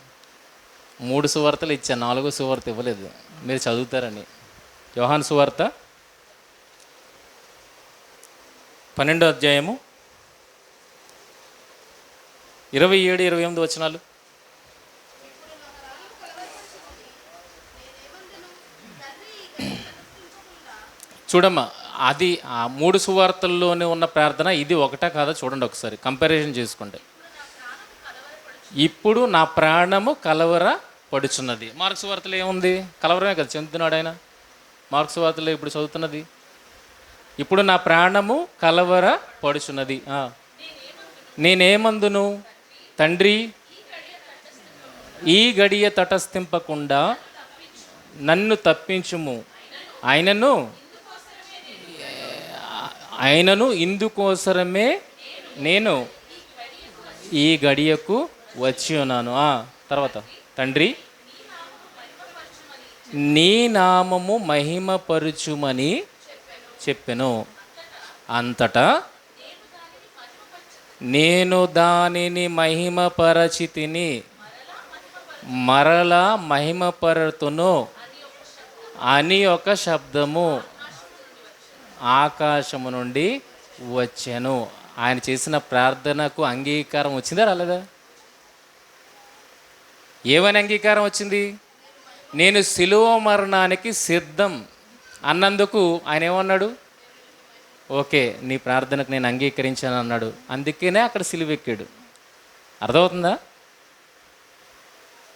S1: 3 సువార్తలు ఇచ్చాను, 4వ సువార్త ఇవ్వలేదు. మీరు చదువుతారని. యోహాను సువార్త 12వ అధ్యాయము 27-28 వచనాలు. చూడమ్మా, అది ఆ 3 సువార్తల్లోనే ఉన్న ప్రార్థన, ఇది ఒకటా కాదా చూడండి ఒకసారి, కంపారిజన్ చేసుకోండి. ఇప్పుడు నా ప్రాణము కలవర పడుచున్నది. మార్క్స్ వార్తలు ఏముంది? కలవరమే కదా చెందుతున్నాడు ఆయన. మార్క్స్ వార్తలు ఇప్పుడు చదువుతున్నది, ఇప్పుడు నా ప్రాణము కలవర పడుచున్నది. నేనేమందును? తండ్రి, ఈ గడియ తటస్థింపకుండా నన్ను తప్పించుము. ఆయనను ఇందుకోసరమే నేను ఈ గడియకు వచ్చి ఉన్నాను. తర్వాత, తండ్రి నీ నామము మహిమపరుచుమని చెప్పెను. అంతటా నేను దానిని మహిమపరచితిని, మరలా మహిమపరతును అని ఒక శబ్దము ఆకాశము నుండి వచ్చాను. ఆయన చేసిన ప్రార్థనకు అంగీకారం వచ్చిందా రాలేదా? ఏమని అంగీకారం వచ్చింది? నేను సిలువ మరణానికి సిద్ధం అన్నందుకు ఆయన ఏమన్నాడు? ఓకే, నీ ప్రార్థనకు నేను అంగీకరించాను అన్నాడు. అందుకనే అక్కడ సిలువెక్కాడు. అర్థమవుతుందా?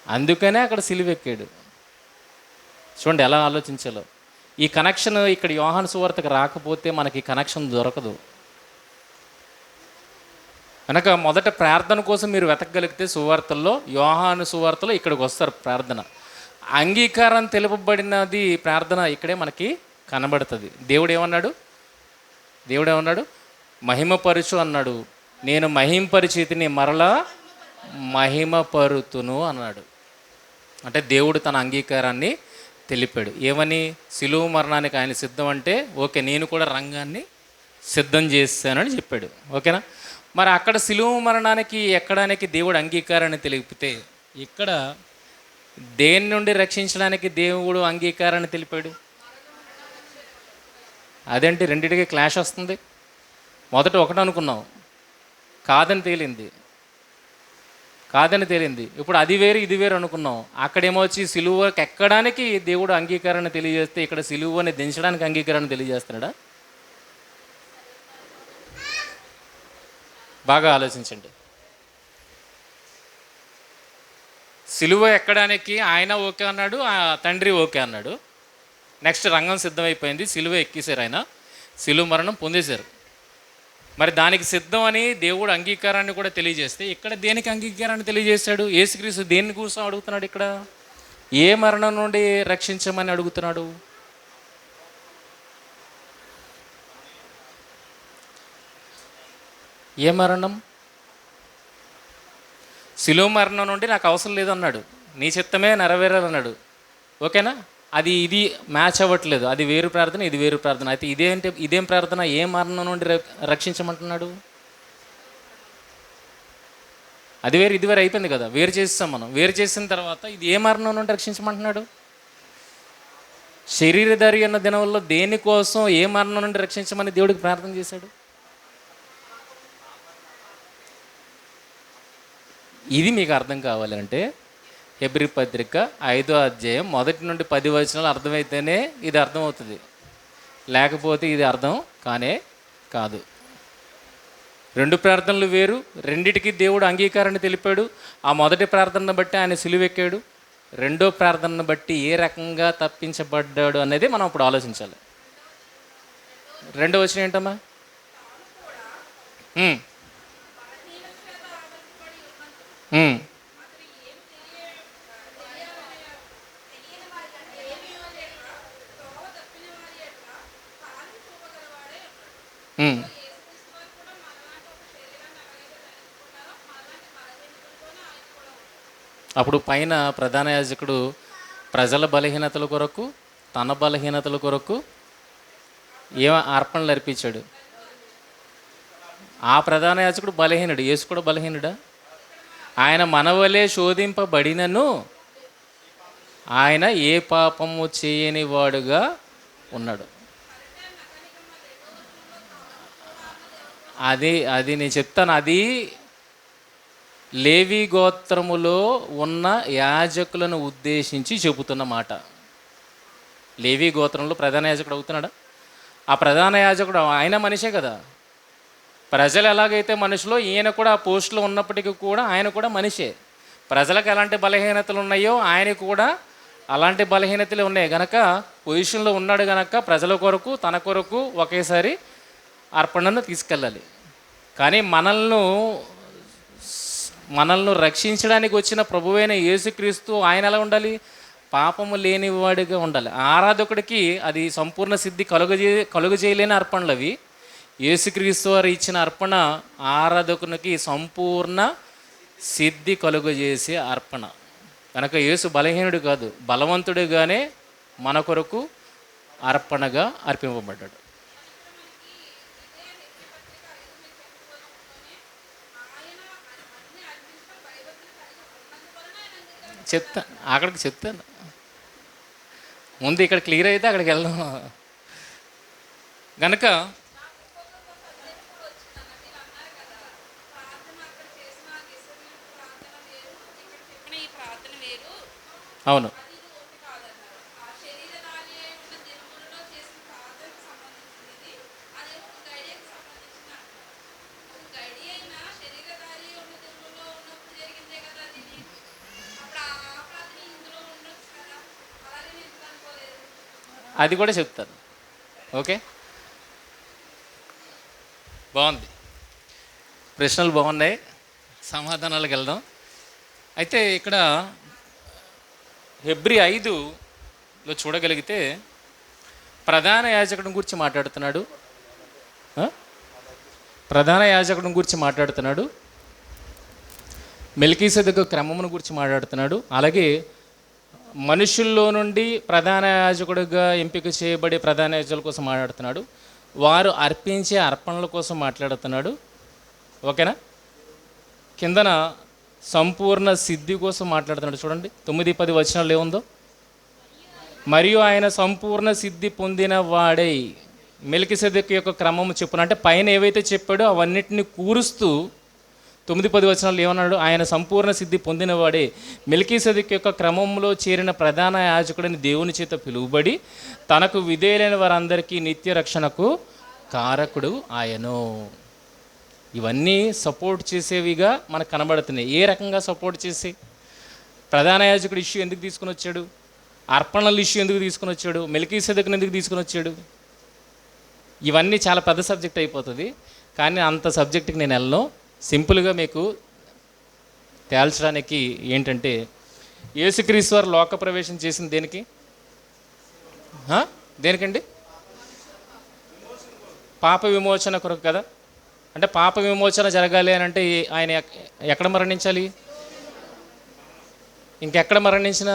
S1: అందుకనే అక్కడ సిలువెక్కాడు. చూడండి ఎలా ఆలోచించాలో. ఈ కనెక్షన్ ఇక్కడ యోహాను సువార్తకు రాకపోతే మనకి కనెక్షన్ దొరకదు. కనుక మొదట ప్రార్థన కోసం మీరు వెతకగలిగితే సువార్తల్లో, యోహాను సువార్తలో ఇక్కడికి వస్తారు ప్రార్థన. అంగీకారం తెలుపబడినది ప్రార్థన ఇక్కడే మనకి కనబడుతుంది. దేవుడు ఏమన్నాడు? మహిమపరుచు అన్నాడు. నేను మహింపరిచితిని మరలా మహిమపరుతును అన్నాడు. అంటే దేవుడు తన అంగీకారాన్ని తెలిపాడు. ఏమని? సిలువ మరణానికి ఆయన సిద్ధం అంటే ఓకే, నేను కూడా రంగాన్ని సిద్ధం చేశానని చెప్పాడు. ఓకేనా? మరి అక్కడ సిలువ మరణానికి ఎక్కడానికి దేవుడు అంగీకారాన్ని తెలిపితే, ఇక్కడ దేని నుండి రక్షించడానికి దేవుడు అంగీకారాన్ని తెలిపాడు? అదేంటి రెండింటికి క్లాష్ వస్తుంది? మొదట ఒకటి అనుకున్నాం, కాదని తేలింది. ఇప్పుడు అది వేరు ఇది వేరు అనుకున్నాం. అక్కడేమో వచ్చి సిలువకి ఎక్కడానికి దేవుడు అంగీకారాన్ని తెలియజేస్తే, ఇక్కడ సిలువని దించడానికి అంగీకారాన్ని తెలియజేస్తున్నాడా? బాగా ఆలోచించండి. సిలువ ఎక్కడానికి ఆయన ఓకే అన్నాడు, ఆ తండ్రి ఓకే అన్నాడు. నెక్స్ట్ రంగం సిద్ధమైపోయింది, సిలువ ఎక్కేశారు, ఆయన సిలువ మరణం పొందేశారు. మరి దానికి సిద్ధం అని దేవుడు అంగీకారాన్ని కూడా తెలియజేస్తే, ఇక్కడ దేనికి అంగీకారాన్ని తెలియజేశాడు? యేసుక్రీస్తు దేని కోసం అడుగుతున్నాడు? ఇక్కడ ఏ మరణం నుండి రక్షించమని అడుగుతున్నాడు? ఏ మరణం? సిలువ మరణం నుండి నాకు అవసరం లేదన్నాడు, నీ చిత్తమే నెరవేరాలన్నాడు. ఓకేనా? అది ఇది మ్యాచ్ అవ్వట్లేదు. అది వేరు ప్రార్థన, ఇది వేరు ప్రార్థన. అయితే ఇదేం ప్రార్థన? ఏ మరణం నుండి రక్షించమంటున్నాడు? అది వేరు ఇది వేరు అయిపోయింది కదా, వేరు చేస్తాం మనం. వేరు చేసిన తర్వాత ఇది ఏ మరణం నుండి రక్షించమంటున్నాడు? శరీరధారి అన్న దినంలో దేనికోసం, ఏ మరణం నుండి రక్షించమని దేవుడికి ప్రార్థన చేశాడు? ఇది మీకు అర్థం కావాలంటే హెబ్రీ పత్రిక 5వ అధ్యాయం 1 నుండి 10 వచనాలు అర్థమైతేనే ఇది అర్థమవుతుంది. లేకపోతే ఇది అర్థం కానే కాదు. రెండు ప్రార్థనలు వేరు, రెండిటికి దేవుడు అంగీకారాన్ని తెలిపాడు. ఆ మొదటి ప్రార్థనను బట్టి ఆయన సిలువెక్కాడు, రెండో ప్రార్థనను బట్టి ఏ రకంగా తప్పించబడ్డాడు అనేది మనం ఇప్పుడు ఆలోచించాలి. రెండో వచనం ఏంటమ్మా? అప్పుడు పైన ప్రధాన యాజకుడు ప్రజల బలహీనతల కొరకు, తన బలహీనతల కొరకు ఏ అర్పణలు అర్పించాడు? ఆ ప్రధాన యాజకుడు బలహీనుడు, యేసు కూడా బలహీనుడా? ఆయన మనవలే శోధింపబడినను ఆయన ఏ పాపము చేయని వాడుగా ఉన్నాడు. అది నేను చెప్తాను. అది లేవి గోత్రములో ఉన్న యాజకులను ఉద్దేశించి చెబుతున్న మాట. లేవి గోత్రంలో ప్రధాన యాజకుడు అవుతున్నాడా? ఆ ప్రధాన యాజకుడు ఆయన మనిషే కదా. ప్రజలు ఎలాగైతే మనుషులో, ఈయన కూడా ఆ పోస్టులో ఉన్నప్పటికీ కూడా ఆయన కూడా మనిషే. ప్రజలకు ఎలాంటి బలహీనతలు ఉన్నాయో ఆయన కూడా అలాంటి బలహీనతలు ఉన్నాయి గనక పొజిషన్లో ఉన్నాడు గనక ప్రజల కొరకు, తన కొరకు ఒకేసారి అర్పణను తీసుకెళ్ళాలి. కానీ మనల్ని రక్షించడానికి వచ్చిన ప్రభువైన యేసుక్రీస్తు ఆయన ఎలా ఉండాలి? పాపము లేనివాడిగా ఉండాలి. ఆరాధకుడికి అది సంపూర్ణ సిద్ధి కలుగజేయలేని అర్పణలు అవి. యేసుక్రీస్తు వారు ఇచ్చిన అర్పణ ఆరాధకునికి సంపూర్ణ సిద్ధి కలుగజేసే అర్పణ. కనుక యేసు బలహీనుడు కాదు, బలవంతుడిగానే మన కొరకు అర్పణగా అర్పింపబడ్డాడు. అక్కడికి చెప్తాను. ముందు ఇక్కడ క్లియర్ అయితే అక్కడికి వెళ్దాం. కనుక అవును, అది కూడా చెప్తాను. ఓకే, బాగుంది, ప్రశ్నలు బాగున్నాయి, సమాధానాలకు వెళ్దాం. అయితే ఇక్కడ హెబ్రీ 5లో చూడగలిగితే ప్రధాన యాజకుడిని గురించి మాట్లాడుతున్నాడు. ప్రధాన యాజకుడిని గురించి మాట్లాడుతున్నాడు, మెల్కీసెదెకు క్రమమును గురించి మాట్లాడుతున్నాడు. అలాగే మనుషుల్లో నుండి ప్రధాన యాజకుడిగా ఎంపిక చేయబడే ప్రధాన యాజకుల కోసం మాట్లాడుతున్నాడు. వారు అర్పించే అర్పణల కోసం మాట్లాడుతున్నాడు. ఓకేనా? కిందన సంపూర్ణ సిద్ధి కోసం మాట్లాడుతున్నాడు. చూడండి 9-10 వచనాలు ఏముందో. మరియు ఆయన సంపూర్ణ సిద్ధి పొందిన వాడై మెల్కీసెదెకు యొక్క క్రమము చెప్పున, అంటే పైన ఏవైతే చెప్పాడో అవన్నిటిని కూరుస్తూ 9-10 వచనాలు ఏమన్నాడు? ఆయన సంపూర్ణ సిద్ధి పొందినవాడే మెల్కీసెదెకు యొక్క క్రమంలో చేరిన ప్రధాన యాజకుడిని దేవుని చేత పిలువబడి తనకు విధేయులైన వారందరికీ నిత్య రక్షణకు కారకుడు ఆయను. ఇవన్నీ సపోర్ట్ చేసేవిగా మనకు కనబడుతున్నాయి. ఏ రకంగా సపోర్ట్ చేసి? ప్రధాన యాజకుడు ఇష్యూ ఎందుకు తీసుకుని వచ్చాడు? అర్పణల ఇష్యూ ఎందుకు తీసుకుని వచ్చాడు? మెల్కీసెదెకును ఎందుకు తీసుకుని వచ్చాడు? ఇవన్నీ చాలా పెద్ద సబ్జెక్ట్ అయిపోతుంది, కానీ అంత సబ్జెక్ట్కి నేను వెళ్ళను. సింపుల్గా మీకు తేల్చడానికి ఏంటంటే, యేసుక్రీస్తు వారు లోక ప్రవేశం చేసింది దేనికి? దేనికండి? పాప విమోచన కొరకు కదా. అంటే పాప విమోచన జరగాలి అని అంటే ఆయన ఎక్కడ మరణించాలి? ఇంకెక్కడ మరణించినా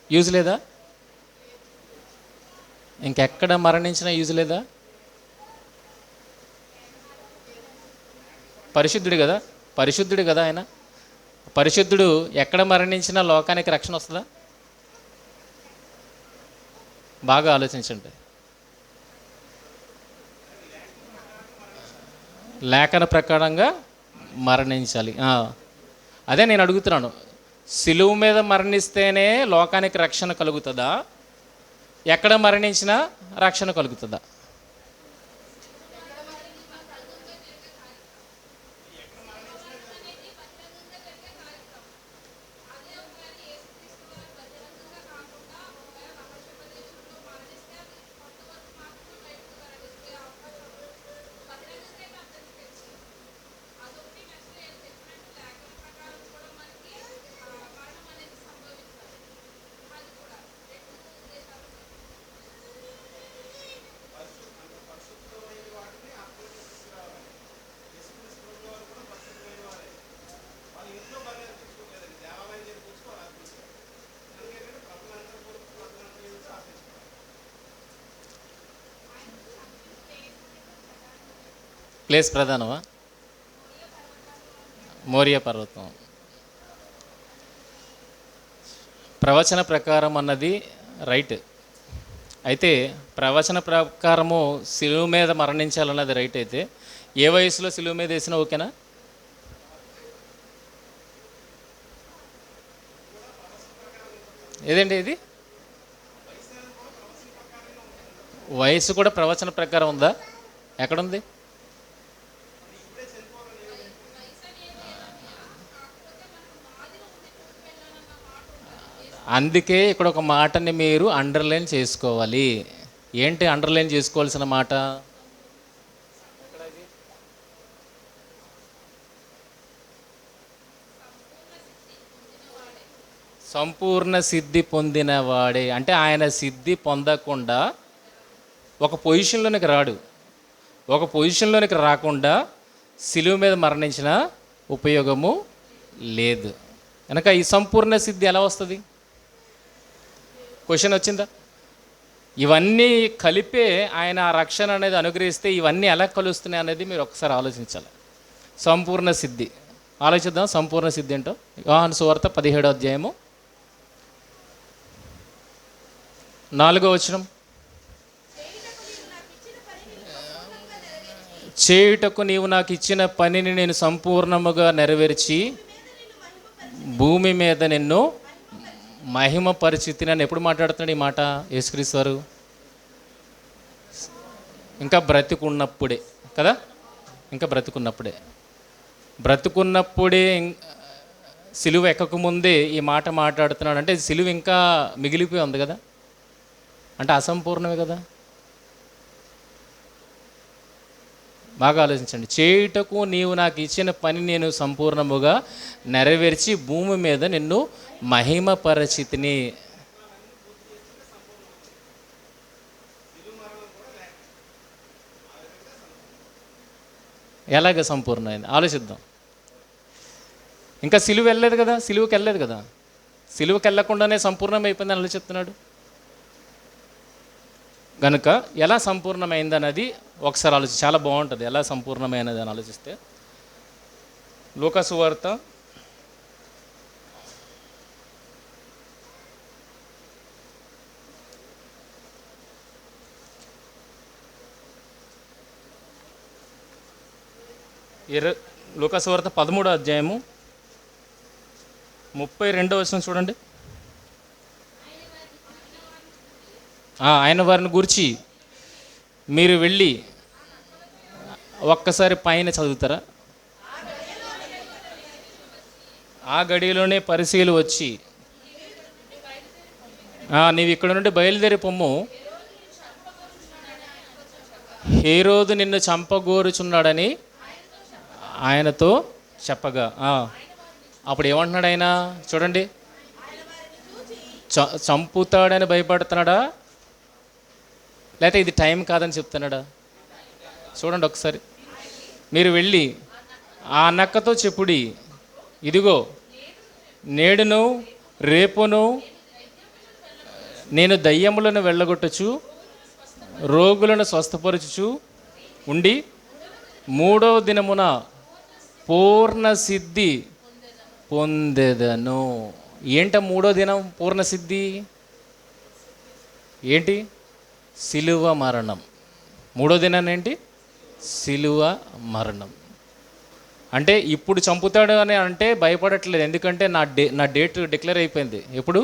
S1: యూజ్ లేదా? ఇంకెక్కడ మరణించినా యూజ్ లేదా? పరిశుద్ధుడు కదా, పరిశుద్ధుడు కదా ఆయన. పరిశుద్ధుడు ఎక్కడ మరణించినా లోకానికి రక్షణ వస్తుందా? బాగా ఆలోచించండి. లేఖన ప్రకారంగా మరణించాలి. అదే నేను అడుగుతున్నాను, సిలువ మీద మరణిస్తేనే లోకానికి రక్షణ కలుగుతుందా? ఎక్కడ మరణించినా రక్షణ కలుగుతుందా? ప్లేస్ ప్రధానమా? మోరియా పర్వతం. ప్రవచన ప్రకారం అన్నది రైట్. అయితే ప్రవచన ప్రకారము సిలువ మీద మరణించాలన్నది రైట్. అయితే ఏ వయసులో సిలువ మీద వేసినా ఓకేనా? ఏదండి ఇది? వయసు కూడా ప్రవచన ప్రకారం ఉందా? ఎక్కడుంది? అందుకే ఇక్కడ ఒక మాటని మీరు అండర్లైన్ చేసుకోవాలి. ఏంటి అండర్లైన్ చేసుకోవాల్సిన మాట? సంపూర్ణ సిద్ధి పొందిన వాడే. అంటే ఆయన సిద్ధి పొందకుండా ఒక పొజిషన్లోనికి రాడు. ఒక పొజిషన్లోనికి రాకుండా సిలువ మీద మరణించిన ఉపయోగము లేదు. కనుక ఈ సంపూర్ణ సిద్ధి ఎలా వస్తుంది? క్వశ్చన్ వచ్చిందా? ఇవన్నీ కలిపే ఆయన ఆ రక్షణ అనేది అనుగ్రహిస్తే ఇవన్నీ ఎలా కలుస్తున్నాయి అనేది మీరు ఒకసారి ఆలోచించాలి. సంపూర్ణ సిద్ధి ఆలోచిద్దాం. సంపూర్ణ సిద్ధి ఏంటో యోహాను సువార్త 17వ అధ్యాయము 4వ వచనం. చేయుటకు నీవు నాకు ఇచ్చిన పనిని నేను సంపూర్ణముగా నెరవేర్చి భూమి మీద నిన్ను మహిమ పరిస్థితి. నన్ను ఎప్పుడు మాట్లాడుతున్నాడు ఈ మాట? యేసుక్రీస్తు వారు ఇంకా బ్రతికున్నప్పుడే కదా, ఇంకా బ్రతుకున్నప్పుడే సిలువ ఎక్కకముందే ఈ మాట మాట్లాడుతున్నాడు. అంటే సిలువ ఇంకా మిగిలిపోయి ఉంది కదా. అంటే అసంపూర్ణమే కదా. బాగా ఆలోచించండి. చేయుటకు నీవు నాకు ఇచ్చిన పని నేను సంపూర్ణముగా నెరవేర్చి భూమి మీద నిన్ను మహిమపరచితిని. ఎలాగ సంపూర్ణమైంది ఆలోచిద్దాం. ఇంకా సిలువ వెళ్ళలేదు కదా, సిలువకి వెళ్ళలేదు కదా. సిలువకి వెళ్ళకుండానే సంపూర్ణమైపోయిందని ఆలోచిస్తున్నాడు కనుక ఎలా సంపూర్ణమైంది అన్నది ఒకసారి ఆలోచి. చాలా బాగుంటుంది ఎలా సంపూర్ణమైనది అని ఆలోచిస్తే. లూకా సువార్త 13వ అధ్యాయము 32వ వచనం చూడండి. ఆయన వారిని గూర్చి మీరు వెళ్ళి ఒక్కసారి పైన చదువుతారా? ఆ గడిలోనే పరిశీలు వచ్చి నీవు ఇక్కడ నుండి బయలుదేరి పొమ్ము, హేరోదు నిన్ను చంపగోరుచున్నాడని ఆయనతో చెప్పగా అప్పుడు ఏమంటున్నాడు ఆయన? చూడండి, చంపుతాడని భయపడుతున్నాడా లేకపోతే ఇది టైం కాదని చెప్తున్నాడా? చూడండి ఒకసారి. మీరు వెళ్ళి ఆ నక్కతో చెప్పుడి, ఇదిగో నేడును రేపును నేను దయ్యములను వెళ్ళగొట్టచ్చు, రోగులను స్వస్థపరచుచు ఉండి 3వ దినమున పూర్ణ సిద్ధి పొందెదను. ఏంట 3వ దినం పూర్ణ సిద్ధి? ఏంటి? సిలువ మరణం. 3వ దినాన్ని ఏంటి? సిలువ మరణం. అంటే ఇప్పుడు చంపుతాడు అని అంటే భయపడట్లేదు, ఎందుకంటే నా డేట్ డిక్లేర్ అయిపోయింది. ఎప్పుడు?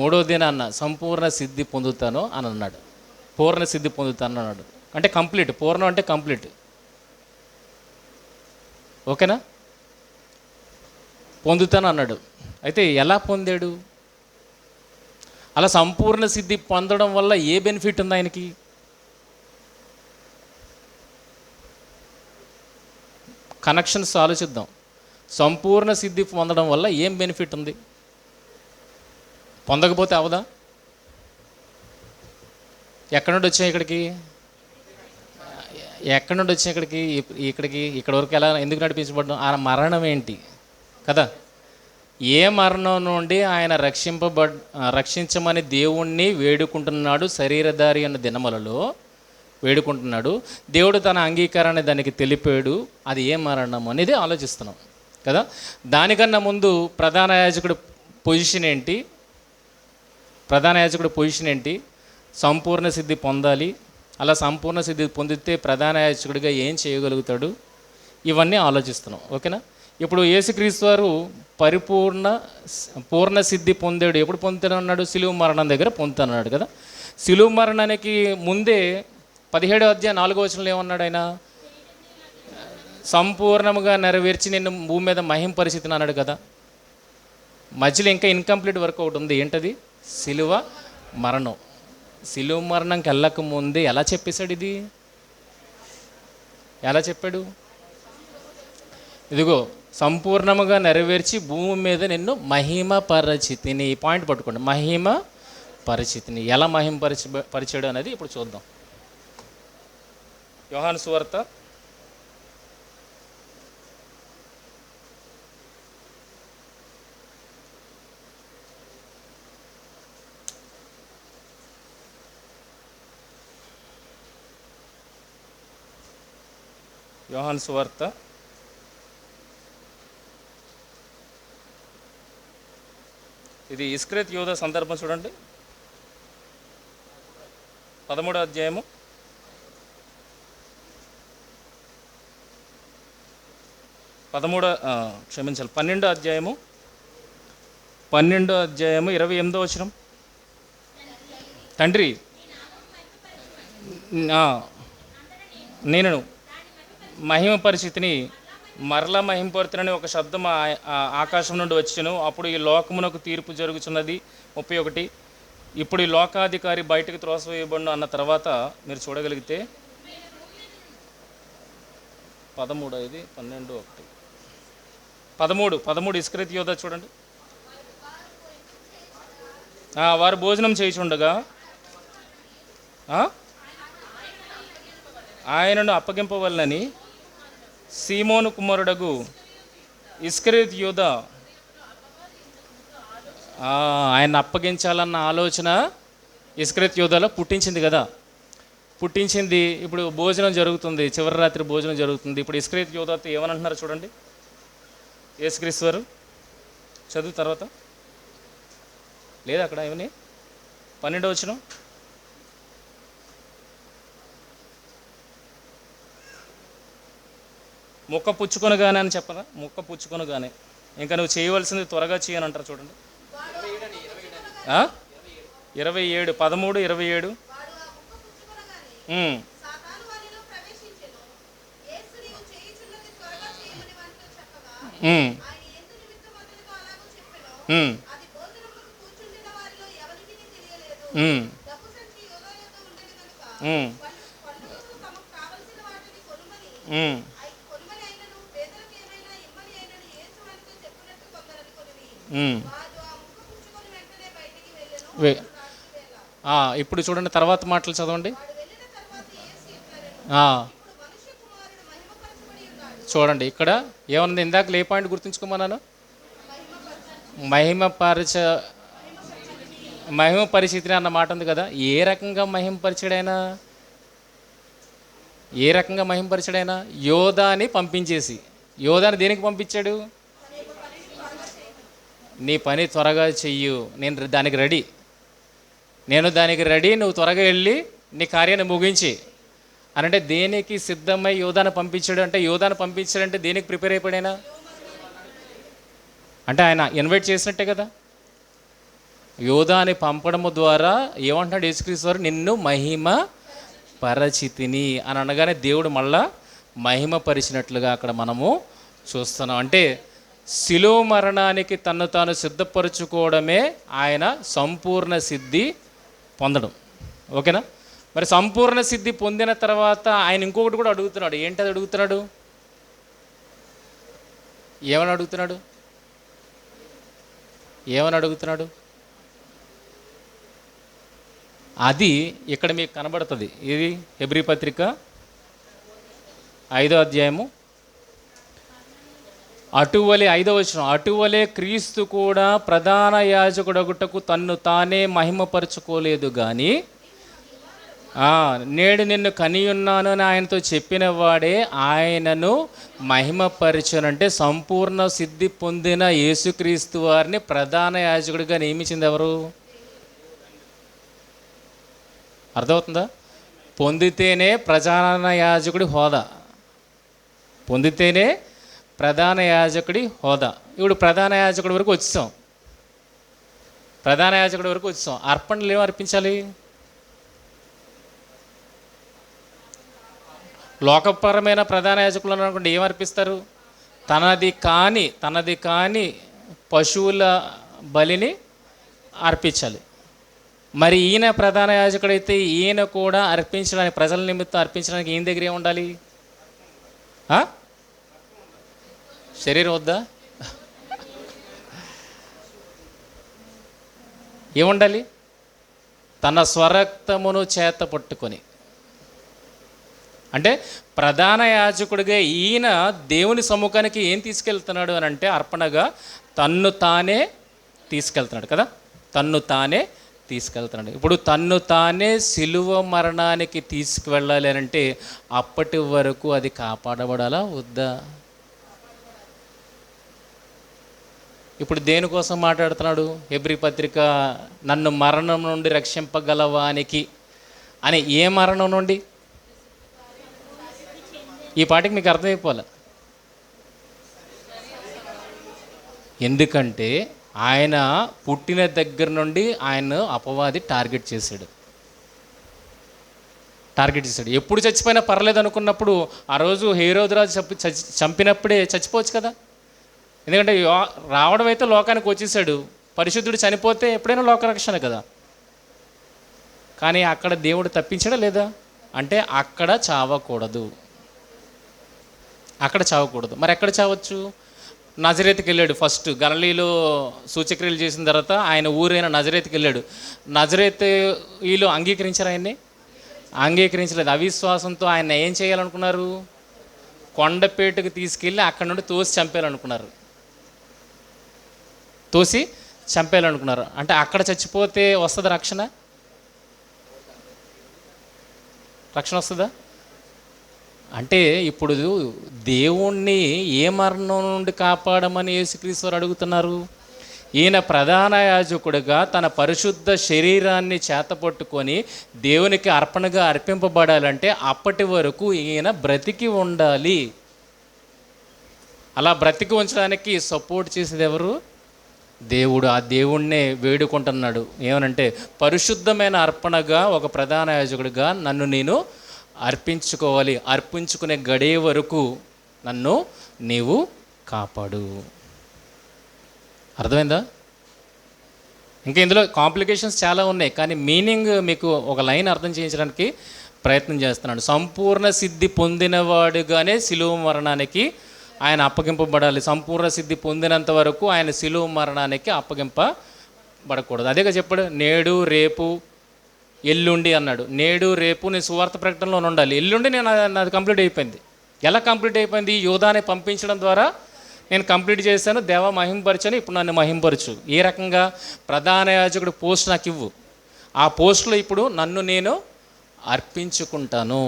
S1: 3వ దినాన్న సంపూర్ణ సిద్ధి పొందుతాను అని అన్నాడు. పూర్ణ సిద్ధి పొందుతాను అన్నాడు. అంటే కంప్లీట్. పూర్ణం అంటే కంప్లీట్. ఓకేనా? పొందుతాను అన్నాడు. అయితే ఎలా పొందాడు? అలా సంపూర్ణ సిద్ధి పొందడం వల్ల ఏ బెనిఫిట్ ఉంది ఆయనకి? కనెక్షన్స్ ఆలోచిద్దాం. సంపూర్ణ సిద్ధి పొందడం వల్ల ఏం బెనిఫిట్ ఉంది? పొందకపోతే అవదా? ఎక్కడి నుండి వచ్చాయి ఇక్కడికి? ఎక్కడి నుండి వచ్చాయి ఇక్కడికి? ఇక్కడ వరకు ఎలా ఎందుకు నడిపించబడ్డం? ఆ మరణం ఏంటి కదా? ఏ మరణం నుండి ఆయన రక్షించమని దేవుణ్ణి వేడుకుంటున్నాడు? శరీరధారి అన్న దినములలో వేడుకుంటున్నాడు. దేవుడు తన అంగీకారాన్ని దానికి తెలిపాడు. అది ఏ మరణం అనేది ఆలోచిస్తున్నాం కదా. దానికన్నా ముందు ప్రధాన యాజకుడు పొజిషన్ ఏంటి? సంపూర్ణ సిద్ధి పొందాలి. అలా సంపూర్ణ సిద్ధి పొందితే ప్రధాన యాజకుడిగా ఏం చేయగలుగుతాడు? ఇవన్నీ ఆలోచిస్తున్నాం. ఓకేనా? ఇప్పుడు యేసుక్రీస్తు వారు పూర్ణ సిద్ధి పొందాడు. ఎప్పుడు పొందుతానన్నాడు? సిలువ మరణం దగ్గర పొందుతానన్నాడు కదా. సిలువ మరణానికి ముందే 17వ అధ్యాయం 4వ వచనంలో ఏమన్నాడు ఆయన? సంపూర్ణముగా నెరవేర్చి నిన్ను భూమి మీద మహింపరిచితిని అన్నాడు కదా. మధ్యలో ఇంకా ఇన్కంప్లీట్ వర్క్ ఒకటి ఉంది. ఏంటది? సిలువ మరణం. సిలువ మరణంకి వెళ్ళక ముందే ఎలా చెప్పేశాడు? ఇది ఎలా చెప్పాడు? ఇదిగో సంపూర్ణముగా నెరవేర్చి భూమి మీద నిన్ను మహిమపరచితిని. ఈ పాయింట్ పట్టుకోండి, మహిమపరచితిని. ఎలా పరిచాడు అనేది ఇప్పుడు చూద్దాం. యోహాను సువార్త 13వ ఇది ఇస్కరియోతు యూదా సందర్భం చూడండి. 13వ అధ్యాయము 12వ అధ్యాయము 28వ వచనం. తండ్రి నేను మహిమ పరిస్థితిని మరలా మహింపరుతునని ఒక శబ్దం ఆకాశం నుండి వచ్చెను. అప్పుడు ఈ లోకమునకు తీర్పు జరుగుతున్నది. 31
S8: ఇప్పుడు ఈ లోకాధికారి బయటకు త్రోసివేయబడిన అన్న తర్వాత మీరు చూడగలిగితే 13 ఇది 12 1 13 ఇస్కరియోతు యోధా చూడండి. వారు భోజనం చేయుచుండగా ఆయనను అప్పగింపవలనని సీమోను కుమారుడగు ఇస్కరియోతు యోధా ఆయన అప్పగించాలన్న ఆలోచన ఇస్కరియోతు యోధాలో పుట్టించింది కదా. పుట్టించింది. ఇప్పుడు భోజనం జరుగుతుంది, చివరి రాత్రి భోజనం జరుగుతుంది. ఇప్పుడు ఇస్కరియోతు యోధాతో ఏమనంటున్నారు చూడండి. యేసుక్రీస్తు వారు చదువు తర్వాత లేదా అక్కడ ఏమని 12వ వచనం, ముక్క పుచ్చుకొనగానే అని చెప్పదా, ముక్క పుచ్చుకొనగానే ఇంకా నువ్వు చేయవలసింది త్వరగా చేయని అంటారు చూడండి. 27 13 27 ఇప్పుడు చూడండి తర్వాత మాటలు చదవండి. చూడండి ఇక్కడ ఏమన్నా ఇందాక ఏ పాయింట్ గుర్తుంచుకోమన్నాను, మహిమ పరిస్థితిని అన్న మాట ఉంది కదా. ఏ రకంగా మహిమపరిచాడైనా, ఏ రకంగా మహిమపరిచాడైనా? యోధాని పంపించేసి. యోధాని దేనికి పంపించాడు? నీ పని త్వరగా చెయ్యు, నేను దానికి రెడీ, నువ్వు త్వరగా వెళ్ళి నీ కార్యాన్ని ముగించి అని. అంటే దేనికి సిద్ధమై యోధాను పంపించాడు? అంటే యోధాను పంపించాడంటే దేనికి ప్రిపేర్ అయిపోయాడైనా? అంటే ఆయన ఇన్వైట్ చేసినట్టే కదా. యోధాని పంపడము ద్వారా ఏమంటున్నాడు యేసుక్రీస్తు వారు? నిన్ను మహిమ పరచితిని అని అనగానే దేవుడు మళ్ళా మహిమ పరిచినట్లుగా అక్కడ మనము చూస్తున్నాం. అంటే శిలువ మరణానికి తన్ను తాను సిద్ధపరచుకోవడమే ఆయన సంపూర్ణ సిద్ధి పొందడం. ఓకేనా? మరి సంపూర్ణ సిద్ధి పొందిన తర్వాత ఆయన ఇంకొకటి కూడా అడుగుతున్నాడు. ఏంటది అడుగుతున్నాడు? ఏమని అడుగుతున్నాడు? అది ఇక్కడ మీకు కనబడుతుంది. ఇది హెబ్రీ పత్రిక 5వ అధ్యాయము అటువలే 5వ వచనం, అటువలే క్రీస్తు కూడా ప్రధాన యాజకుడగుటకు తన్ను తానే మహిమపరచుకోలేదు కానీ నేడు నిన్ను కనియున్నాను అని ఆయనతో చెప్పిన వాడే ఆయనను మహిమపరచునంటే సంపూర్ణ సిద్ధి పొందిన యేసుక్రీస్తు వారిని ప్రధాన యాజకుడిగా నియమించింది ఎవరు? అర్థమవుతుందా? పొందితేనే ప్రధాన యాజకుడి హోదా, పొందితేనే ప్రధాన యాజకుడి హోదా. ఇప్పుడు ప్రధాన యాజకుడి వరకు వచ్చాం, అర్పణలు ఏం అర్పించాలి? లోకపరమైన ప్రధాన యాజకులు అనుకోండి, ఏం అర్పిస్తారు? తనది కాని పశువుల బలిని అర్పించాలి. మరి ఈయన ప్రధాన యాజకుడైతే ఈయన కూడా అర్పించడానికి, ప్రజల నిమిత్తం అర్పించడానికి ఈయన దగ్గర ఏముండాలి? శరీరం వద్దా? ఏముండాలి? తన స్వరక్తమును చేత పట్టుకొని. అంటే ప్రధాన యాజకుడిగా ఈయన దేవుని సముఖానికి ఏం తీసుకెళ్తున్నాడు అని అంటే అర్పణగా తన్ను తానే తీసుకెళ్తున్నాడు కదా, ఇప్పుడు తన్ను తానే సిలువ మరణానికి తీసుకువెళ్ళాలి అని అంటే అప్పటి వరకు అది కాపాడబడాలా వద్దా? ఇప్పుడు దేనికోసం మాట్లాడుతున్నాడు హెబ్రీ పత్రిక? నన్ను మరణం నుండి రక్షింపగలవానికి అని. ఏ మరణం నుండి? ఈ పాటికి మీకు అర్థమైపోలే. ఎందుకంటే ఆయన పుట్టిన దగ్గర నుండి ఆయన అపవాది టార్గెట్ చేశాడు. ఎప్పుడు చచ్చిపోయినా పర్లేదు అనుకున్నప్పుడు ఆ రోజు హేరోదురాజు చంపినప్పుడే చచ్చిపోవచ్చు కదా. ఎందుకంటే రావడం అయితే లోకానికి వచ్చేసాడు, పరిశుద్ధుడు చనిపోతే ఎప్పుడైనా లోకరక్షణ కదా. కానీ అక్కడ దేవుడు తప్పించాడా లేదా అంటే అక్కడ చావకూడదు, అక్కడ చావకూడదు. మరి ఎక్కడ చావచ్చు? నజరేతుకి వెళ్ళాడు. ఫస్ట్ గలిలీలో సూచక్రియలు చేసిన తర్వాత ఆయన ఊరైన నజరేతుకి వెళ్ళాడు. నజరేతు వీళ్ళు అంగీకరించారు, ఆయన్ని అంగీకరించలేదు. అవిశ్వాసంతో ఆయన ఏం చేయాలనుకున్నారు? కొండపేటకు తీసుకెళ్ళి అక్కడ నుండి తోసి చంపేయాలనుకున్నారు, తోసి చంపేయాలనుకున్నారు. అంటే అక్కడ చచ్చిపోతే వస్తుందా రక్షణ? రక్షణ వస్తుందా? అంటే ఇప్పుడు దేవుణ్ణి ఏ మరణం నుండి కాపాడమని యేసుక్రీస్తు అడుగుతున్నారు? ఈయన ప్రధాన యాజకుడిగా తన పరిశుద్ధ శరీరాన్ని చేతపట్టుకొని దేవునికి అర్పణగా అర్పింపబడాలంటే అప్పటి వరకు ఈయన బ్రతికి ఉండాలి. అలా బ్రతికి ఉంచడానికి సపోర్ట్ చేసేది ఎవరు? దేవుడు. ఆ దేవుణ్ణే వేడుకుంటున్నాడు. ఏమనంటే పరిశుద్ధమైన అర్పణగా ఒక ప్రధాన యాజకుడిగా నన్ను నేను అర్పించుకోవాలి, అర్పించుకునే గడే వరకు నన్ను నీవు కాపాడు. అర్థమైందా? ఇంకా ఇందులో కాంప్లికేషన్స్ చాలా ఉన్నాయి, కానీ మీనింగ్ మీకు ఒక లైన్ అర్థం చేయించడానికి ప్రయత్నం చేస్తున్నాడు. సంపూర్ణ సిద్ధి పొందినవాడుగానే శిలువ మరణానికి ఆయన అప్పగింపబడాలి. సంపూర్ణ సిద్ధి పొందినంత వరకు ఆయన శిలువ మరణానికి అప్పగింపబడకూడదు. అదేగా చెప్పాడు, నేడు రేపు ఎల్లుండి అన్నాడు. నేడు రేపు నేను సువార్త ప్రకటనలో ఉండాలి, ఎల్లుండి నేను నాది కంప్లీట్ అయిపోయింది. ఎలా కంప్లీట్ అయిపోయింది? యోధాని పంపించడం ద్వారా నేను కంప్లీట్ చేశాను, దేవ మహింపరచని, ఇప్పుడు నన్ను మహింపరచు. ఏ రకంగా? ప్రధాన యాజకుడు పోస్ట్ నాకు ఇవ్వు, ఆ పోస్టులో ఇప్పుడు నన్ను నేను అర్పించుకుంటాను.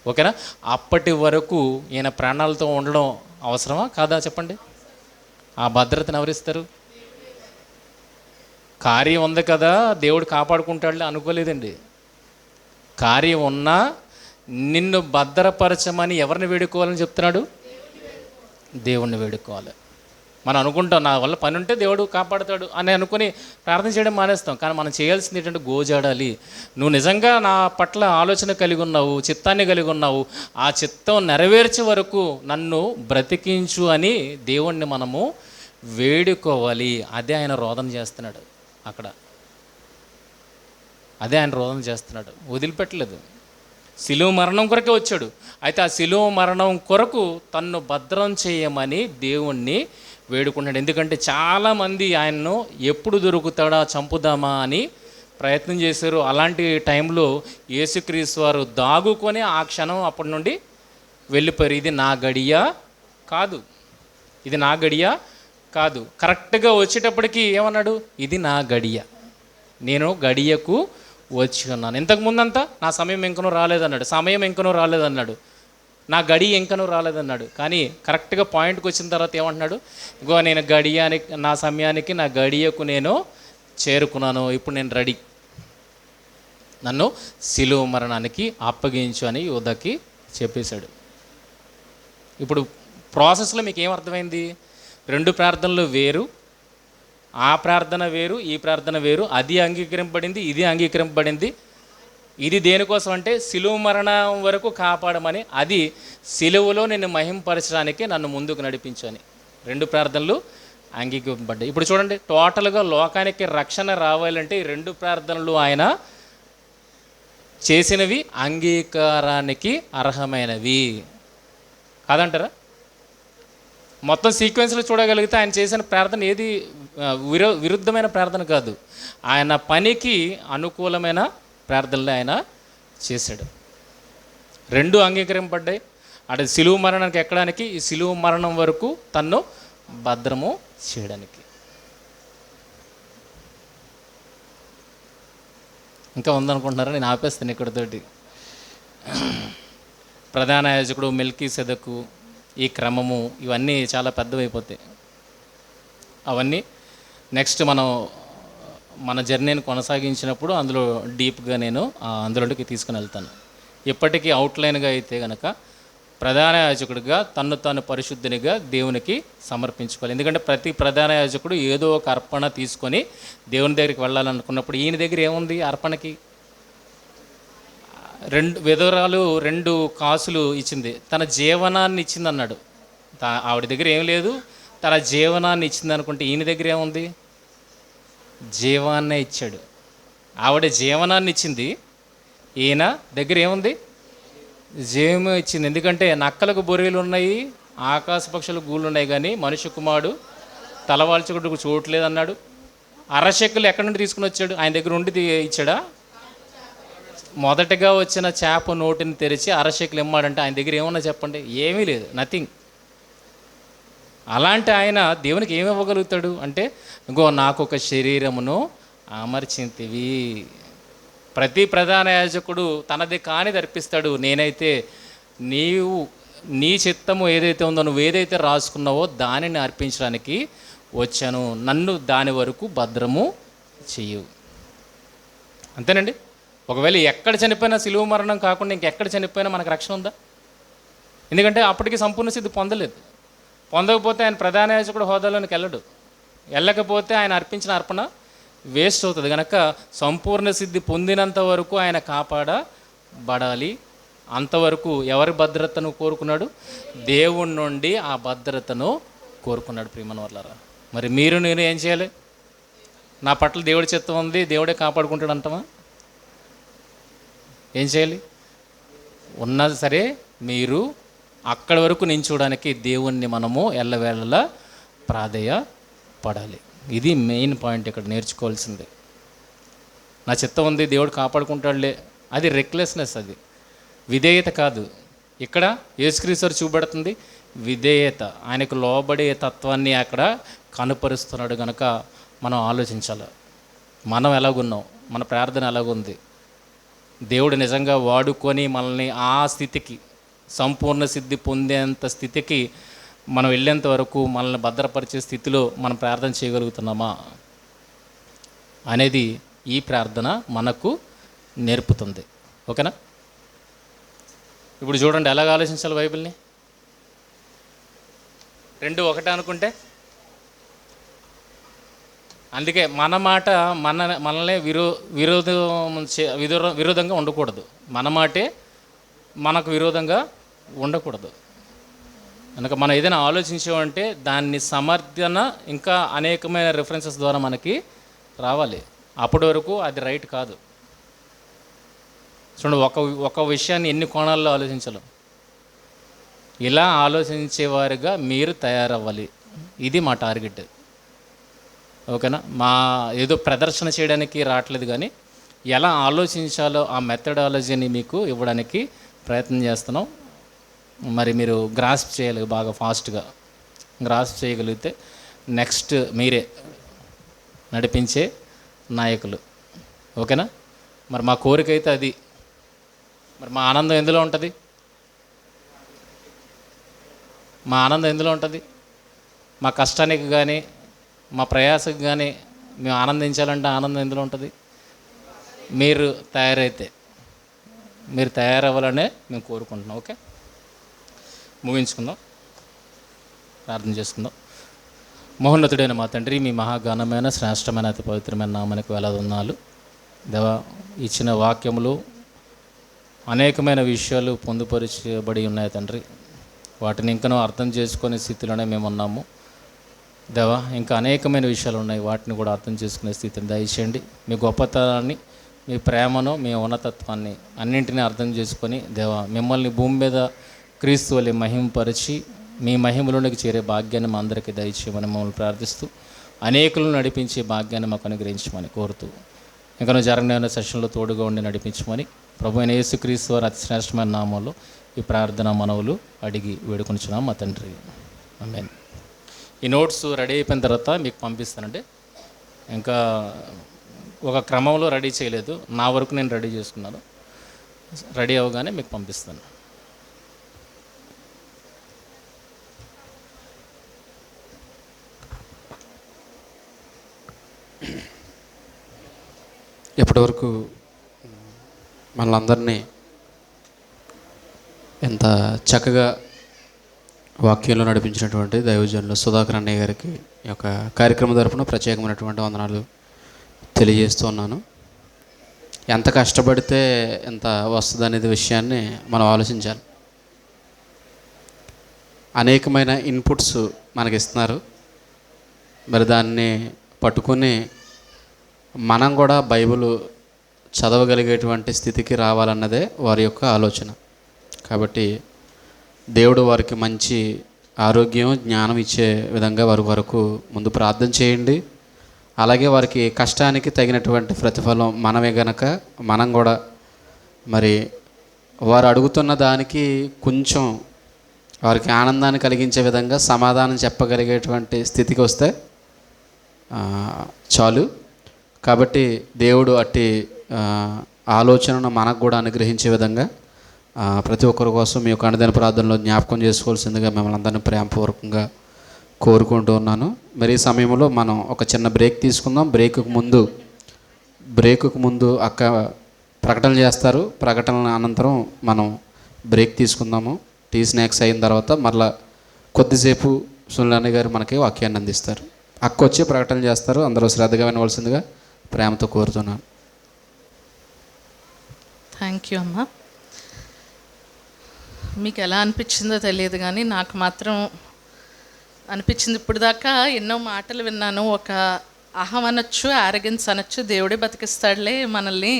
S8: ఓకేనా? అప్పటి వరకు ఈయన ప్రాణాలతో ఉండడం అవసరమా కాదా చెప్పండి? ఆ భద్రతను ఎవరిస్తారు? కార్యం ఉంది కదా దేవుడు కాపాడుకుంటాడులే అనుకోలేదండి. కార్యం ఉన్నా నిన్ను భద్రపరచమని ఎవరిని వేడుకోవాలని చెప్తున్నాడు? దేవుణ్ణి వేడుకోవాలి. మనం అనుకుంటాం నా వల్ల పని ఉంటే దేవుడు కాపాడుతాడు అని అనుకుని ప్రార్థన చేయడం మానేస్తాం. కానీ మనం చేయాల్సింది ఏంటంటే గోజాడాలి. నువ్వు నిజంగా నా పట్ల ఆలోచన కలిగి ఉన్నావు, చిత్తాన్ని కలిగి ఉన్నావు, ఆ చిత్తం నెరవేర్చే వరకు నన్ను బ్రతికించు అని దేవుణ్ణి మనము వేడుకోవాలి. అదే ఆయన రోదన చేస్తున్నాడు అక్కడ, అదే ఆయన రోదన చేస్తున్నాడు. వదిలిపెట్టలేదు. శిలువ మరణం కొరకే వచ్చాడు. అయితే ఆ శిలువ మరణం కొరకు తన్ను భద్రం చేయమని దేవుణ్ణి వేడుకున్నాడు. ఎందుకంటే చాలామంది ఆయన్ను ఎప్పుడు దొరుకుతాడా చంపుదామా అని ప్రయత్నం చేశారు. అలాంటి టైంలో యేసుక్రీస్తు వారు దాగుకొని ఆ క్షణం అప్పటి నుండి వెళ్ళిపోయారు. ఇది నా గడియ కాదు, ఇది నా గడియ కాదు. కరెక్ట్గా వచ్చేటప్పటికి ఏమన్నాడు? ఇది నా గడియ, నేను గడియకు వచ్చి ఉన్నాను. ఇంతకుముందంతా నా సమయం ఇంకనూ రాలేదన్నాడు, సమయం ఇంకనూ రాలేదన్నాడు, నా గడి ఇంకనూ రాలేదన్నాడు. కానీ కరెక్ట్గా పాయింట్కి వచ్చిన తర్వాత ఏమంటున్నాడు? ఇగో నేను గడియానికి, నా సమయానికి, నా గడియకు నేను చేరుకున్నాను, ఇప్పుడు నేను రెడీ, నన్ను శిలువ మరణానికి అప్పగించు అని యోధాకి చెప్పేశాడు. ఇప్పుడు ప్రాసెస్లో మీకు ఏమర్థమైంది? రెండు ప్రార్థనలు వేరు, ఆ ప్రార్థన వేరు, ఈ ప్రార్థన వేరు. అది అంగీకరింపబడింది, ఇది అంగీకరింపబడింది. ఇది దేనికోసం అంటే శిలువ మరణం వరకు కాపాడమని, అది శిలువలో నిన్ను మహింపరచడానికి నన్ను ముందుకు నడిపించని. రెండు ప్రార్థనలు అంగీకరింపబడ్డాయి. ఇప్పుడు చూడండి, టోటల్గా లోకానికి రక్షణ రావాలంటే ఈ రెండు ప్రార్థనలు ఆయన చేసినవి అంగీకారానికి అర్హమైనవి కాదంటారా? మొత్తం సీక్వెన్స్లో చూడగలిగితే ఆయన చేసిన ప్రార్థన ఏది విరుద్ధమైన ప్రార్థన కాదు, ఆయన పనికి అనుకూలమైన ప్రార్థనలు ఆయన చేశాడు. రెండు అంగీకరింపబడ్డాయి. అటు శిలువ మరణానికి ఎక్కడానికి, ఈ శిలువ మరణం వరకు తన్ను భద్రము చేయడానికి. ఇంకా ఉందనుకుంటున్నారా? నేను ఆపేస్తాను ఇక్కడితోటి. ప్రధాన యాజకుడు, మెల్కీసెదకు, ఈ క్రమము, ఇవన్నీ చాలా పెద్దవైపోతాయి. అవన్నీ నెక్స్ట్ మనం మన జర్నీని కొనసాగించినప్పుడు అందులో డీప్గా నేను అందులోకి తీసుకుని వెళ్తాను. ఇప్పటికీ అవుట్లైన్గా అయితే కనుక ప్రధాన యాజకుడిగా తన్ను తాను పరిశుద్ధినిగా దేవునికి సమర్పించుకోవాలి. ఎందుకంటే ప్రతి ప్రధాన యాజకుడు ఏదో ఒక అర్పణ తీసుకొని దేవుని దగ్గరికి వెళ్ళాలనుకున్నప్పుడు ఈయన దగ్గర ఏముంది? అర్పణకి విధవరాలు 2 కాసులు ఇచ్చింది, తన జీవనాన్ని ఇచ్చింది అన్నాడు. ఆవిడ దగ్గర ఏం లేదు, తన జీవనాన్ని ఇచ్చింది అనుకుంటే ఈయన దగ్గర ఏముంది? జీవాన్నే ఇచ్చాడు. ఆవిడ జీవనాన్ని ఇచ్చింది, ఈయన దగ్గర ఏముంది? జీవం ఇచ్చింది. ఎందుకంటే నక్కలకు బొర్రెలు ఉన్నాయి, ఆకాశ పక్షులకు గూళ్ళు ఉన్నాయి, కానీ మనుష్య కుమారుడు తలవాల్చుకుంటూ చూడట్లేదు అన్నాడు. అరశెక్కులు ఎక్కడి నుండి తీసుకుని వచ్చాడు? ఆయన దగ్గర ఉండి ఇచ్చాడా? మొదటగా వచ్చిన చేప నోటిని తెరిచి అరశెక్కులు ఇమ్మాడంటే ఆయన దగ్గర ఏమన్నా చెప్పండి? ఏమీ లేదు, నథింగ్. అలాంటి ఆయన దేవునికి ఏమి ఇవ్వగలుగుతాడు అంటే, ఇంకో నాకు ఒక శరీరమును అమర్చింతివి. ప్రతి ప్రధాన యాజకుడు తనది కానిది అర్పిస్తాడు. నేనైతే నీవు నీ చిత్తము ఏదైతే ఉందో, నువ్వు ఏదైతే రాసుకున్నావో దానిని అర్పించడానికి వచ్చాను, నన్ను దాని వరకు భద్రము చెయ్యు. అంతేనండి. ఒకవేళ ఎక్కడ చనిపోయినా సిలువ మరణం కాకుండా ఇంకెక్కడ చనిపోయినా మనకు రక్షణ ఉందా? ఎందుకంటే అప్పటికి సంపూర్ణ సిద్ధి పొందలేదు. పొందకపోతే ఆయన ప్రధాన యాజకుడు హోదాలోనికి వెళ్ళకపోతే ఆయన అర్పించిన అర్పణ వేస్ట్ అవుతుంది. కనుక సంపూర్ణ సిద్ధి పొందినంత వరకు ఆయన కాపాడబడాలి. అంతవరకు ఎవరి భద్రతను కోరుకున్నాడు? దేవుడి నుండి ఆ భద్రతను కోరుకున్నాడు. ప్రియమైన వాళ్ళారా, మరి మీరు నేను ఏం చేయాలి? నా పట్ల దేవుడి చిత్తం ఉంది, దేవుడే కాపాడుకుంటాడు అంటామా? ఏం చేయాలి? ఉన్నది సరే, మీరు అక్కడి వరకు నించోడానికి దేవుణ్ణి మనము ఎల్లవేళలా ప్రాధేయపడాలి. ఇది మెయిన్ పాయింట్ ఇక్కడ నేర్చుకోవాల్సింది. నా చిత్తం ఉంది, దేవుడు కాపాడుకుంటాడులే, అది రెక్లెస్నెస్, అది విధేయత కాదు. ఇక్కడ యేసుక్రీస్తు చూపెడుతుంది విధేయత. ఆయనకు లోబడే తత్వాన్ని అక్కడ కనుపరుస్తున్నాడు. కనుక మనం ఆలోచించాలి, మనం ఎలాగున్నాం, మన ప్రార్థన ఎలాగుంది. దేవుడు నిజంగా వాడుకొని మనల్ని ఆ స్థితికి, సంపూర్ణ సిద్ధి పొందేంత స్థితికి మనం వెళ్ళేంత వరకు మనల్ని భద్రపరిచే స్థితిలో మనం ప్రార్థన చేయగలుగుతున్నామా అనేది ఈ ప్రార్థన మనకు నేర్పుతుంది. ఓకేనా? ఇప్పుడు చూడండి ఎలాగ ఆలోచించాలి బైబిల్ని. రెండు ఒకటే అనుకుంటే, అందుకే మన మాట మనల్ని విరోధంగా ఉండకూడదు. మన మాటే మనకు విరోధంగా ఉండకూడదు. కనుక మనం ఏదైనా ఆలోచించామంటే దాన్ని సమర్థన ఇంకా అనేకమైన రిఫరెన్సెస్ ద్వారా మనకి రావాలి. అప్పటి వరకు అది రైట్ కాదు. చూడండి, ఒక విషయాన్ని ఎన్ని కోణాల్లో ఆలోచించాలి. ఇలా ఆలోచించేవారుగా మీరు తయారవ్వాలి. ఇది మా టార్గెట్. ఓకేనా? మా ఏదో ప్రదర్శన చేయడానికి రావట్లేదు, కానీ ఎలా ఆలోచించాలో ఆ మెథడాలజీని మీకు ఇవ్వడానికి ప్రయత్నం చేస్తున్నాం. మరి మీరు గ్రాస్ప్ చేయాలి, బాగా ఫాస్ట్గా గ్రాస్ప్ చేయగలిగితే నెక్స్ట్ మీరే నడిపించే నాయకులు. ఓకేనా? మరి మా కోరిక అయితే అది. మరి మా ఆనందం ఎందులో ఉంటుంది? మా ఆనందం ఎందులో ఉంటుంది? మా కష్టానికి కానీ మా ప్రయాసకు కానీ మేము ఆనందించాలంటే ఆనందం ఎందులో ఉంటుంది? మీరు తయారవ్వాలనే మేము కోరుకుంటున్నాం. ఓకే, ముగించుకుందాం, ప్రార్థన చేసుకుందాం. మహోన్నతుడైన మా తండ్రి, మీ మహాఘనమైన శ్రేష్టమైన అతి పవిత్రమైన నామానికి వేలాదన్నాలు. దేవా, ఇచ్చిన వాక్యములు అనేకమైన విషయాలు పొందుపరచబడి ఉన్నాయి తండ్రి. వాటిని ఇంకనూ అర్థం చేసుకునే స్థితిలోనే మేము ఉన్నాము. దేవా, ఇంకా అనేకమైన విషయాలు ఉన్నాయి, వాటిని కూడా అర్థం చేసుకునే స్థితిని దయచేయండి. మీ గొప్పతనాన్ని, మీ ప్రేమను, మీ ఉన్నతత్వాన్ని అన్నింటినీ అర్థం చేసుకొని దేవా, మిమ్మల్ని భూమి మీద క్రీస్తు వలె మహిమపరిచి మీ మహిమలోనికి చేరే భాగ్యాన్ని మా అందరికీ దయచేయమని మమ్మల్ని ప్రార్థిస్తూ, అనేకులను నడిపించే భాగ్యాన్ని మాకు అనుగ్రహించమని కోరుతూ, ఇంకా జరగని సెషన్లో తోడుగా ఉండి నడిపించమని ప్రభు అయిన యేసుక్రీస్తు వారి అతి శ్రేష్టమైన నామంలో ఈ ప్రార్థన మనవులు అడిగి వేడుకొనిచున్నాం మా తండ్రి. ఆమేన్. ఈ నోట్స్ రెడీ అయిపోయిన తర్వాత మీకు పంపిస్తానండి. ఇంకా ఒక క్రమంలో రెడీ చేయలేదు, నా వరకు నేను రెడీ చేసుకున్నాను. రెడీ అవ్వగానే మీకు పంపిస్తాను.
S9: ఇప్పటివరకు మనలందరినీ ఎంత చక్కగా వాక్యంలో నడిపించినటువంటి దైవజనులు సుధాకర్ అన్నయ్య గారికి ఈ యొక్క కార్యక్రమం తరపున ప్రత్యేకమైనటువంటి వందనాలు తెలియజేస్తున్నాను. ఎంత కష్టపడితే ఎంత వస్తుంది అనేది విషయాన్ని మనం ఆలోచించాలి. అనేకమైన ఇన్పుట్స్ మనకి ఇస్తున్నారు. మరి దాన్ని పట్టుకొని మనం కూడా బైబిల్ చదవగలిగేటువంటి స్థితికి రావాలన్నదే వారి యొక్క ఆలోచన. కాబట్టి దేవుడు వారికి మంచి ఆరోగ్యం, జ్ఞానం ఇచ్చే విధంగా వారి వరకు ముందు ప్రార్థన చేయండి. అలాగే వారికి కష్టానికి తగినటువంటి ప్రతిఫలం మనమే గనక మనం కూడా మరి వారు అడుగుతున్న దానికి కొంచెం వారికి ఆనందాన్ని కలిగించే విధంగా సమాధానం చెప్పగలిగేటువంటి స్థితికి వస్తే చాలు. కాబట్టి దేవుడు అట్టి ఆలోచనను మనకు కూడా అనుగ్రహించే విధంగా ప్రతి ఒక్కరి కోసం మీ యొక్క అనుదిన ప్రార్థనలో జ్ఞాపకం చేసుకోవాల్సిందిగా మిమ్మల్ని అందరినీ ప్రేమపూర్వకంగా కోరుకుంటూ ఉన్నాను. మరి ఈ సమయంలో మనం ఒక చిన్న బ్రేక్ తీసుకుందాం. బ్రేకుకు ముందు అక్క ప్రకటనలు చేస్తారు. ప్రకటనల అనంతరం మనం బ్రేక్ తీసుకుందాము. టీ స్నాక్స్ అయిన తర్వాత మళ్ళీ కొద్దిసేపు సునీల్ గారు మనకి వాక్యాన్ని అందిస్తారు. అక్క వచ్చి ప్రకటనలు చేస్తారు. అందరూ శ్రద్ధగా వినవలసిందిగా ప్రేమతో కోరుతున్నాను.
S10: థ్యాంక్ యూ అమ్మ. మీకు ఎలా అనిపించిందో తెలియదు కానీ నాకు మాత్రం అనిపించింది. ఇప్పుడు దాకా ఎన్నో మాటలు విన్నాను. ఒక అహం అనొచ్చు, ఆరగెన్స్ అనొచ్చు, దేవుడే బతికిస్తాడులే, మనల్ని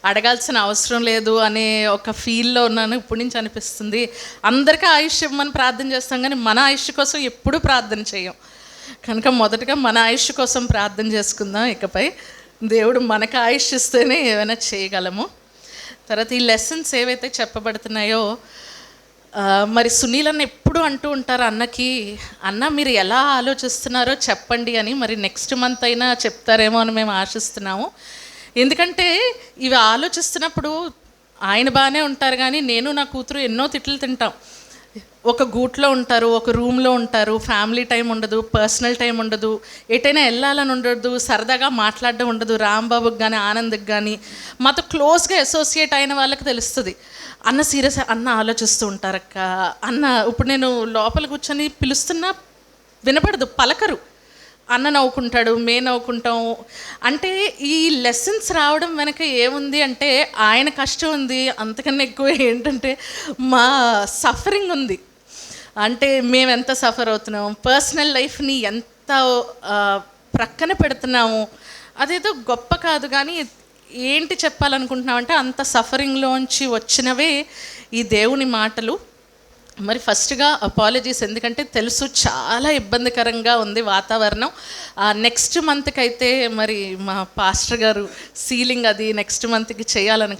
S10: అడగాల్సిన అవసరం లేదు అనే ఒక ఫీల్లో ఉన్నాను. ఇప్పటి నుంచి అనిపిస్తుంది అందరికీ ఆయుష్ ఇవ్వమని ప్రార్థన చేస్తాం కానీ మన ఆయుష్ కోసం ఎప్పుడూ ప్రార్థన చేయం. కనుక మొదటగా మన ఆయుష్ కోసం ప్రార్థన చేసుకుందాం. ఇకపై దేవుడు మనకు ఆయుష్ ఇస్తేనే ఏమైనా చేయగలము. తర్వాత ఈ లెసన్స్ ఏవైతే చెప్పబడుతున్నాయో మరి సునీల్ అన్న ఎప్పుడు అంటూ ఉంటారు అన్నకి, అన్న మీరు ఎలా ఆలోచిస్తున్నారో చెప్పండి అని. మరి నెక్స్ట్ మంత్ అయినా చెప్తారేమో అని మేము ఆశిస్తున్నాము. ఎందుకంటే ఇవి ఆలోచిస్తున్నప్పుడు ఆయన బాగానే ఉంటారు కానీ నేను నా కూతురు ఎన్నో తిట్లు తింటాం. ఒక గూట్లో ఉంటారు, ఒక రూమ్లో ఉంటారు, ఫ్యామిలీ టైం ఉండదు, పర్సనల్ టైం ఉండదు, ఎటైనా వెళ్ళాలని ఉండదు, సరదాగా మాట్లాడడం ఉండదు. రాంబాబుకి కానీ ఆనంద్కి కానీ మాతో క్లోజ్గా అసోసియేట్ అయిన వాళ్ళకి తెలుస్తుంది అన్న సీరియస్, అన్న ఆలోచిస్తూ ఉంటారక్క, అన్న ఇప్పుడు నేను లోపల కూర్చొని పిలుస్తున్నా వినపడదు, పలకరు. అన్న నవ్వుకుంటాడు, మేము నవ్వుకుంటాం. అంటే ఈ లెసన్స్ రావడం వెనక ఏముంది అంటే ఆయన కష్టం ఉంది, అంతకన్నా ఎక్కువ ఏంటంటే మా సఫరింగ్ ఉంది. అంటే మేము ఎంత సఫర్ అవుతున్నాము, పర్సనల్ లైఫ్ని ఎంత ప్రక్కన పెడుతున్నాము. అదేదో గొప్ప కాదు కానీ ఏంటి చెప్పాలనుకుంటున్నామంటే అంత సఫరింగ్లోంచి వచ్చినవే ఈ దేవుని మాటలు. మరి ఫస్ట్గా అపాలజీస్, ఎందుకంటే తెలుసు చాలా ఇబ్బందికరంగా ఉంది వాతావరణం. నెక్స్ట్ మంత్కి అయితే మరి మా పాస్టర్ గారు సీలింగ్ అది నెక్స్ట్ మంత్కి చేయాలనుకుంటున్నాను.